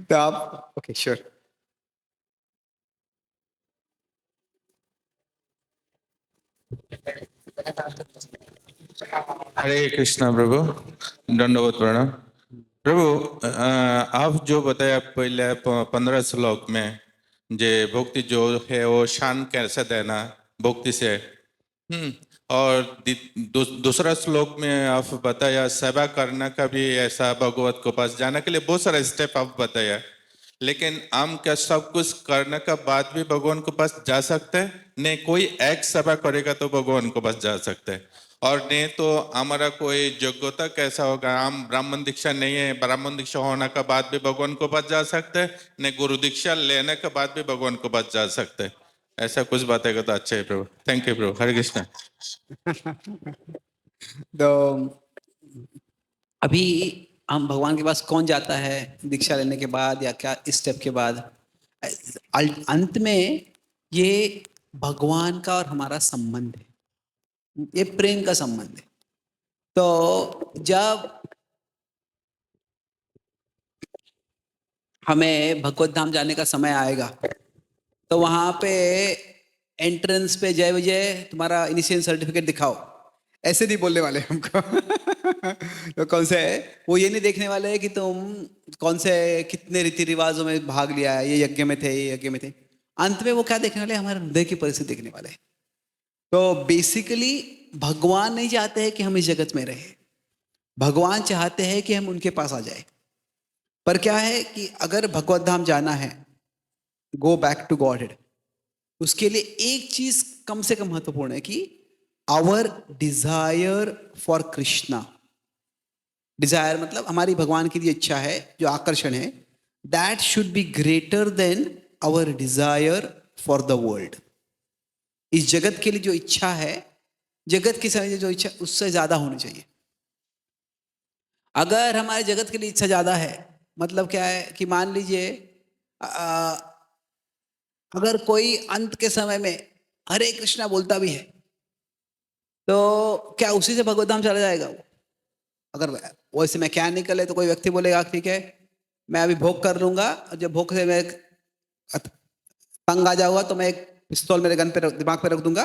तो आप ओके श्योर। हरे कृष्णा प्रभु, दंडवत प्रणाम प्रभु। आप जो बताया पहले 15 श्लोक में, जे भक्ति जो है वो शान कैसे देना भक्ति से। और दूसरा श्लोक में आप बताया सेवा करने का भी, ऐसा भगवत को पास जाने के लिए बहुत सारा स्टेप आप बताया। लेकिन हम क्या सब कुछ करने का बाद भी भगवान के पास जा सकते हैं? नहीं, कोई एक सेवा करेगा तो भगवान के पास जा सकते हैं, और नहीं तो हमारा कोई योग्यता कैसा होगा? हम ब्राह्मण दीक्षा नहीं है, ब्राह्मण दीक्षा होने के बाद भी भगवान को पास जा सकते हैं, नहीं गुरु दीक्षा लेने के बाद भी भगवान को पास जा सकते हैं। ऐसा कुछ बातेगा तो अच्छा है प्रभु। थैंक यू प्रभु। हरे कृष्णा। तो अभी हम भगवान के पास कौन जाता है दीक्षा लेने के बाद या क्या इस स्टेप के बाद? अंत में ये भगवान का और हमारा संबंध है, ये प्रेम का संबंध है। तो जब हमें भगवत धाम जाने का समय आएगा तो वहां पे एंट्रेंस पे जय विजय तुम्हारा इनिशियल सर्टिफिकेट दिखाओ, ऐसे नहीं बोलने वाले हमको तो कौन से वो ये नहीं देखने वाले हैं कि तुम कौन से कितने रीति रिवाजों में भाग लिया है, ये यज्ञ में थे, ये यज्ञ में थे। अंत में वो क्या देखने वाले, हमारे हृदय की परिस्थिति देखने वाले हैं। तो बेसिकली भगवान नहीं चाहते हैं कि हम इस जगत में रहे, भगवान चाहते हैं कि हम उनके पास आ जाए। पर क्या है कि अगर भगवत धाम जाना है, go back to Godhead, उसके लिए एक चीज कम से कम महत्वपूर्ण है कि our desire for Krishna. Desire मतलब हमारी भगवान के लिए इच्छा है, जो आकर्षण है, that should be greater than our desire for the world. इस जगत के लिए जो इच्छा है, जगत की समय जो इच्छा उससे ज्यादा होनी चाहिए। अगर हमारे जगत के लिए इच्छा ज्यादा है, मतलब क्या है कि मान लीजिए अगर कोई अंत के समय में हरे कृष्णा बोलता भी है तो क्या उसी से भगवत धाम चला जाएगा वो? अगर वैसे मैकेनिकल है तो कोई व्यक्ति बोलेगा ठीक है मैं अभी भोग कर लूंगा, और जब भोग से मैं तंग आ जाऊंगा तो मैं एक पिस्तौल मेरे गन पे दिमाग पे रख दूंगा,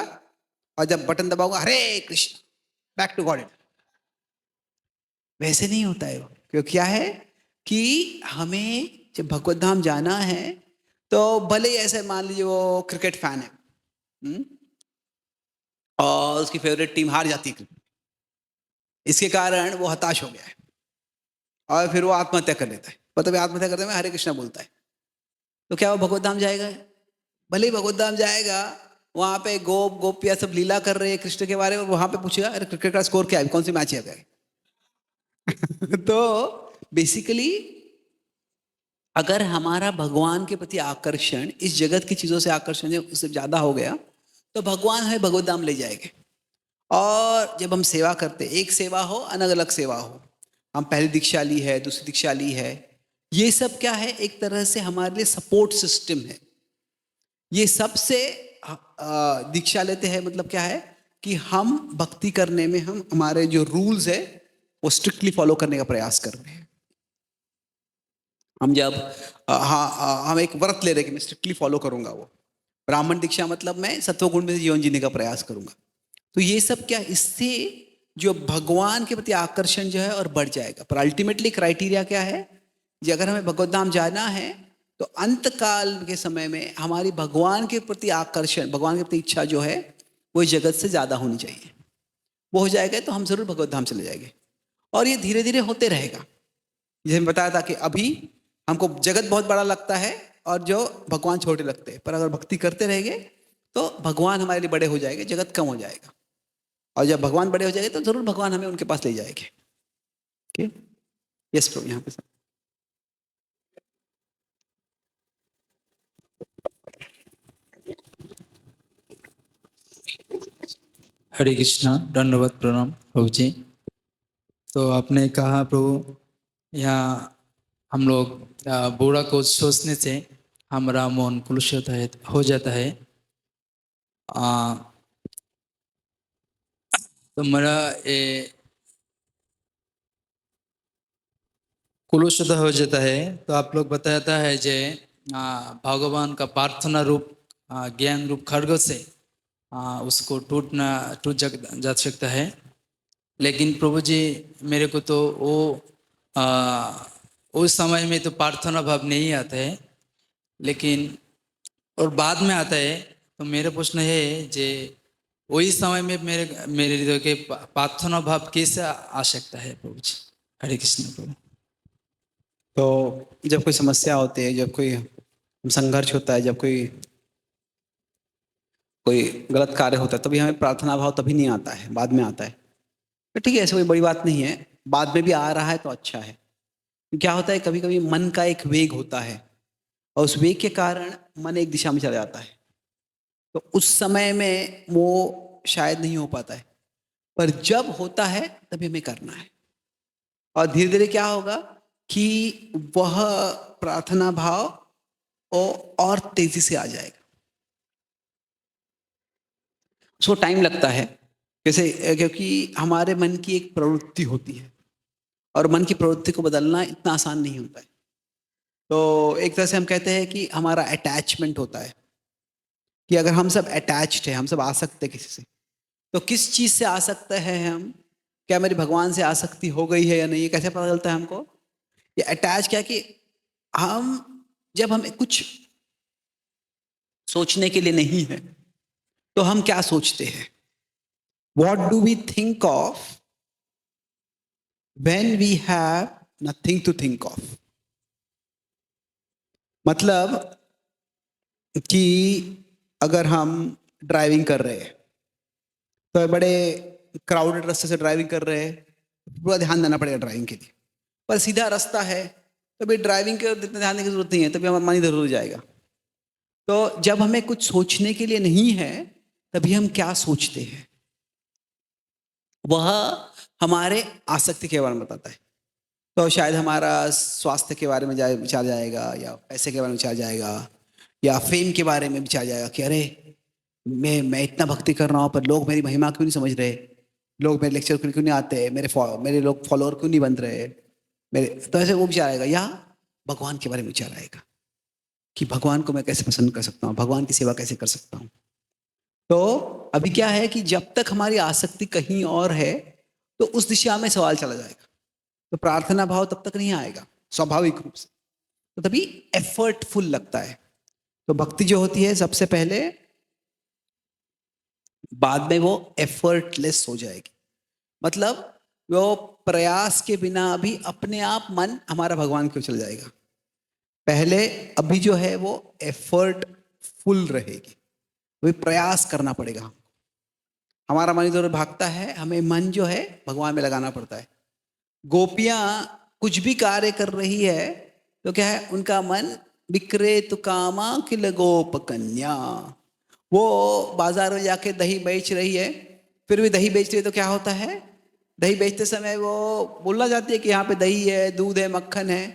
और जब बटन दबाऊंगा Hare Krishna back to God. वैसे नहीं होता है वो। क्योंकि क्या है कि हमें जब भगवत धाम जाना है तो भले ही ऐसे मान लीजिए वो क्रिकेट फैन है और उसकी फेवरेट टीम हार जाती है, इसके कारण वो हताश हो गया है और फिर वो आत्महत्या कर लेता है। मतलब आत्महत्या करते में हरे कृष्णा बोलता है, तो क्या वो भगवत धाम जाएगा? भले ही भगवत धाम जाएगा, वहां पे गोप गोपिया सब लीला कर रहे हैं कृष्ण के बारे में, वहां पे पूछेगा अरे क्रिकेट का स्कोर क्या है, कौन सी मैच है तो बेसिकली अगर हमारा भगवान के प्रति आकर्षण इस जगत की चीजों से आकर्षण उससे ज्यादा हो गया तो भगवान हमें भगवत धाम ले जाएंगे। और जब हम सेवा करते, एक सेवा हो अलग अलग सेवा हो, हम पहली दीक्षा ली है, दूसरी दीक्षा ली है, ये सब क्या है एक तरह से हमारे लिए सपोर्ट सिस्टम है। ये सबसे दीक्षा लेते हैं मतलब क्या है कि हम भक्ति करने में हम हमारे जो रूल्स है वो स्ट्रिक्टली फॉलो करने का प्रयास कर रहे हैं। हम जब हम एक व्रत ले रहे हैं कि मैं स्ट्रिक्टली फॉलो करूंगा वो, ब्राह्मण दीक्षा मतलब मैं सत्वगुण में जीवन जीने का प्रयास करूंगा। तो ये सब क्या, इससे जो भगवान के प्रति आकर्षण जो है और बढ़ जाएगा। पर अल्टीमेटली क्राइटेरिया क्या है, कि अगर हमें भगवत धाम जाना है तो अंत काल के समय में हमारी भगवान के प्रति आकर्षण, भगवान के प्रति इच्छा जो है वो जगत से ज़्यादा होनी चाहिए। वो हो जाएगा तो हम जरूर भगवत धाम चले जाएंगे। और ये धीरे धीरे होते रहेगा। जैसे मैं बताया था कि अभी हमको जगत बहुत बड़ा लगता है और जो भगवान छोटे लगते हैं, पर अगर भक्ति करते रहेंगे तो भगवान हमारे लिए बड़े हो जाएंगे, जगत कम हो जाएगा। और जब भगवान बड़े हो जाएंगे तो जरूर भगवान हमें उनके पास ले जाएंगे। ओके, यस प्रभु, यहाँ पे हरे कृष्णा, दंडवत प्रणाम प्रभु जी। तो आपने कहा प्रभु, यहाँ हम लोग बुरा को सोचने से हमारा मन कलुषित हो जाता है। तो मेरा कलुषित हो जाता है। तो आप लोग बताता है जे भगवान का प्रार्थना रूप ज्ञान रूप खड्ग से उसको टूट जा सकता है। लेकिन प्रभु जी, मेरे को तो वो उस समय में तो प्रार्थना भाव नहीं आता है, लेकिन और बाद में आता है। तो मेरा प्रश्न है जे वही समय में मेरे हृदय के प्रार्थना भाव कैसे आ सकता है प्रभु जी? हरे कृष्ण प्रभु। तो जब कोई समस्या होती है, जब कोई संघर्ष होता है, जब कोई गलत कार्य होता है, तभी हमें प्रार्थना भाव तभी नहीं आता है, बाद में आता है। तो ठीक है, ऐसे कोई बड़ी बात नहीं है, बाद में भी आ रहा है तो अच्छा है। क्या होता है, कभी कभी मन का एक वेग होता है और उस वेग के कारण मन एक दिशा में चला जाता है, तो उस समय में वो शायद नहीं हो पाता है। पर जब होता है तभी हमें करना है, और धीरे धीरे क्या होगा कि वह प्रार्थना भाव और तेजी से आ जाएगा। उसको टाइम लगता है, जैसे क्योंकि हमारे मन की एक प्रवृत्ति होती है और मन की प्रवृत्ति को बदलना इतना आसान नहीं होता है। तो एक तरह से हम कहते हैं कि हमारा अटैचमेंट होता है, कि अगर हम सब अटैच्ड है, हम सब आसक्त है किसी से, तो किस चीज से आसक्त है हम, क्या मेरी भगवान से आसक्ति हो गई है या नहीं, ये कैसे पता चलता है हमको? ये अटैच क्या कि हम जब हमें कुछ सोचने के लिए नहीं है तो हम क्या सोचते हैं? What do we think of when we have nothing to think of? मतलब कि अगर हम ड्राइविंग कर रहे हैं तो बड़े क्राउडेड रास्ते से ड्राइविंग कर रहे हैं, पूरा ध्यान देना पड़ेगा ड्राइविंग के लिए। पर सीधा रास्ता है तो भाई ड्राइविंग के इतना ध्यान देने की जरूरत नहीं है, तभी हमारा मन इधर उधर जाएगा। तो जब हमें कुछ सोचने के लिए नहीं है तभी हम क्या सोचते हैं, वह हमारे आसक्ति के बारे में बताता है। तो शायद हमारा स्वास्थ्य के बारे में विचार जाएगा, या पैसे के बारे में विचार जाएगा, या फेम के बारे में विचार जाएगा कि अरे मैं इतना भक्ति कर रहा हूँ पर लोग मेरी महिमा क्यों नहीं समझ रहे, लोग मेरे लेक्चर क्यों नहीं आते, मेरे लोग फॉलोअर क्यों नहीं बन रहे मेरे। तो ऐसे वो विचार आएगा। या भगवान के बारे में विचार आएगा कि भगवान को मैं कैसे पसंद कर सकता हूँ, भगवान की सेवा कैसे कर सकता हूँ। तो अभी क्या है कि जब तक हमारी आसक्ति कहीं और है तो उस दिशा में सवाल चला जाएगा, तो प्रार्थना भाव तब तक नहीं आएगा स्वाभाविक रूप से। तो तभी एफर्टफुल लगता है। तो भक्ति जो होती है सबसे पहले, बाद में वो एफर्टलेस हो जाएगी। मतलब वो प्रयास के बिना भी अपने आप मन हमारा भगवान की ओर चल जाएगा। पहले अभी जो है वो एफर्टफुल रहेगी, वही प्रयास करना पड़ेगा। हमारा मन इधर भागता है, हमें मन जो है भगवान में लगाना पड़ता है। गोपियां कुछ भी कार्य कर रही है तो क्या है, उनका मन बिक्रे तो कामा किल गोप कन्या। वो बाजार में जाके दही बेच रही है, फिर भी दही बेच रही है तो क्या होता है, दही बेचते समय वो बोलना चाहती है कि यहाँ पे दही है, दूध है, मक्खन है,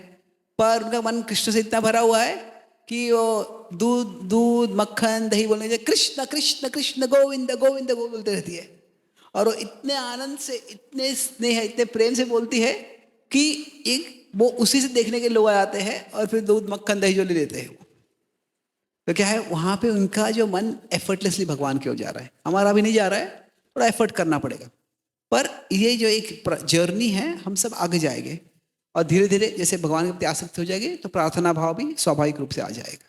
पर उनका मन कृष्ण से इतना भरा हुआ है कि वो दूध मक्खन दही बोलने से कृष्ण कृष्ण कृष्ण गोविंद गोविंद गो बोलते रहती है। और वो इतने आनंद से, इतने स्नेह, इतने प्रेम से बोलती है कि एक वो उसी से देखने के लोग आते हैं और फिर दूध मक्खन दही जो ले लेते हैं। तो क्या है वहां पे उनका जो मन एफर्टलेसली भगवान की ओर जा रहा है, हमारा भी नहीं जा रहा है, थोड़ा एफर्ट करना पड़ेगा। पर ये जो एक जर्नी है, हम सब आगे जाएंगे और धीरे धीरे जैसे भगवान के प्रति आसक्त हो जाएंगे तो प्रार्थना भाव भी स्वाभाविक रूप से आ जाएगा।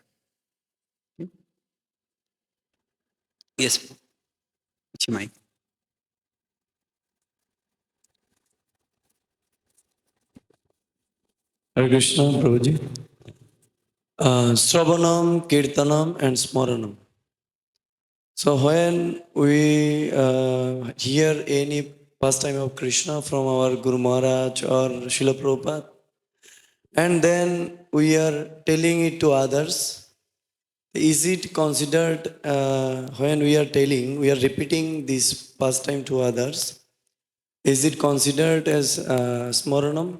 यस, अच्छी mic. Hare Krishna, Prabhuji. Sravanam, Kirtanam, and Smaranam. So when we hear any pastime of Krishna from our Guru Maharaj or Srila Prabhupada, and then we are telling it to others, is it considered when we are telling, we are repeating this pastime to others, is it considered as Smaranam?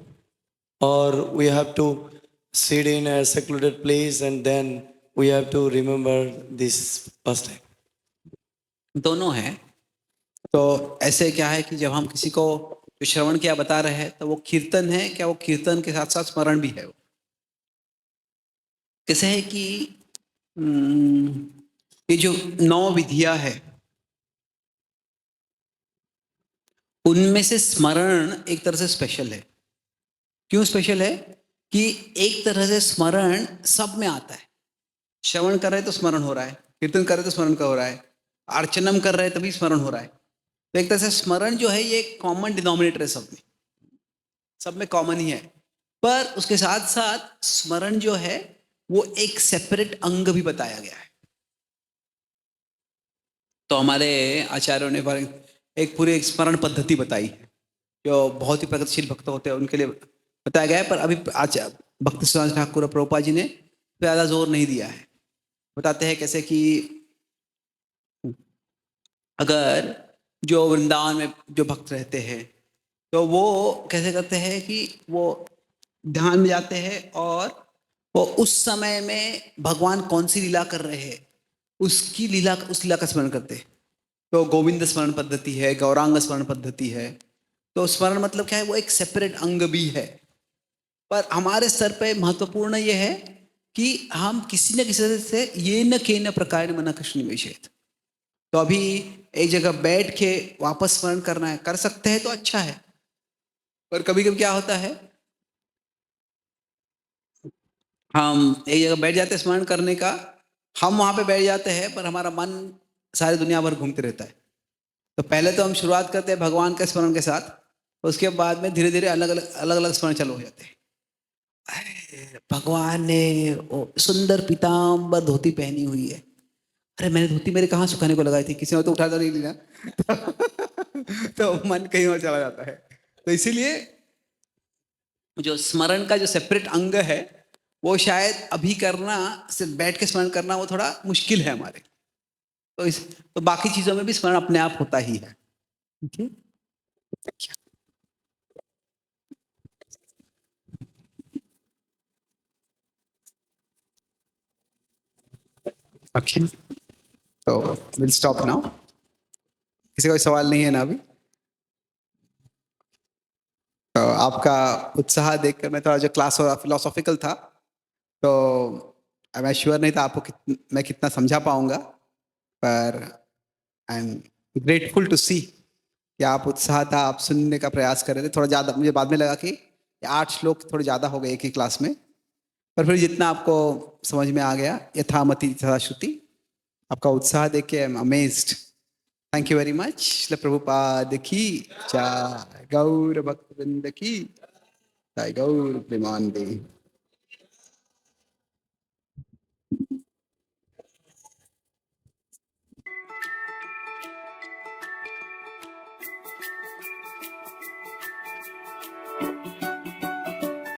Or we have to sit in a secluded place and then we have to remember this pastime? दोनों हैं। तो ऐसे क्या है कि जब हम किसी को जो श्रवण क्या बता रहे हैं तो वो कीर्तन है क्या, वो कीर्तन के साथ साथ स्मरण भी है। वो कैसे है कि ये जो 9 विधियां है उनमें से स्मरण एक तरह से स्पेशल है। क्यों स्पेशल है कि एक तरह से स्मरण सब में आता है। श्रवण कर रहे तो स्मरण हो रहा है, कीर्तन कर रहे तो स्मरण का हो रहा है, अर्चनम कर रहे हैं तभी स्मरण हो रहा है। तो एक तरह से स्मरण जो है ये कॉमन डिनोमिनेटर है, सब में कॉमन ही है। पर उसके साथ साथ स्मरण जो है वो एक सेपरेट अंग भी बताया गया है। तो हमारे आचार्यों ने एक पूरी एक स्मरण पद्धति बताई है जो बहुत ही प्रगतिशील भक्त होते हैं उनके लिए बताया गया है। पर अभी भक्ति सिद्धांत ठाकुर प्रभुपाद जी ने ज़्यादा जोर नहीं दिया है। बताते हैं कैसे कि अगर जो वृंदावन में जो भक्त रहते हैं तो वो कैसे करते हैं कि वो ध्यान में जाते हैं और वो उस समय में भगवान कौन सी लीला कर रहे हैं उसकी लीला, उस लीला का स्मरण करते हैं। तो गोविंद स्मरण पद्धति है, गौरांग स्मरण पद्धति है। तो स्मरण मतलब क्या है, वो एक सेपरेट अंग भी है। पर हमारे स्तर पे महत्वपूर्ण ये है कि हम किसी न किसी तरह से ये न के न प्रकार मन कृष्ण निवेशित। तो अभी एक जगह बैठ के वापस स्मरण करना है, कर सकते हैं तो अच्छा है। पर कभी कभी क्या होता है, हम एक जगह बैठ जाते हैं स्मरण करने का, हम वहां पे बैठ जाते हैं पर हमारा मन सारी दुनिया भर घूमते रहता है। तो पहले तो हम शुरुआत करते हैं भगवान के स्मरण के साथ, उसके बाद में धीरे धीरे अलग अलग स्मरण चालू हो जाते हैं। भगवान ने सुंदर पीताम्बर धोती पहनी हुई है, अरे मैंने धोती मेरे कहाँ सुखाने को लगाई थी, किसी ने तो उठा तो नहीं लिया। तो मन कहीं और चला जाता है। तो इसीलिए जो स्मरण का जो सेपरेट अंग है वो शायद अभी करना, सिर्फ बैठ के स्मरण करना वो थोड़ा मुश्किल है हमारे। तो बाकी चीजों में भी स्मरण अपने आप होता ही है। ओके, तो विल स्टॉप नाउ। किसी का कोई सवाल नहीं है ना अभी? तो आपका उत्साह देखकर मैं थोड़ा, जो क्लास फिलोसॉफिकल था तो मैं श्योर नहीं था आपको मैं कितना समझा पाऊंगा। पर आई एम ग्रेटफुल टू सी कि आप उत्साह था, आप सुनने का प्रयास कर रहे थे। थोड़ा ज़्यादा मुझे बाद में लगा कि 8 श्लोक थोड़े ज़्यादा हो गए एक ही क्लास में, पर फिर जितना आपको समझ में आ गया, यथामति तथा श्रुति, आपका उत्साह देख के I am amazed. Thank you very much. Srila Prabhupada की जय, गौर भक्तवृंद की जय, गौर प्रेमानंद।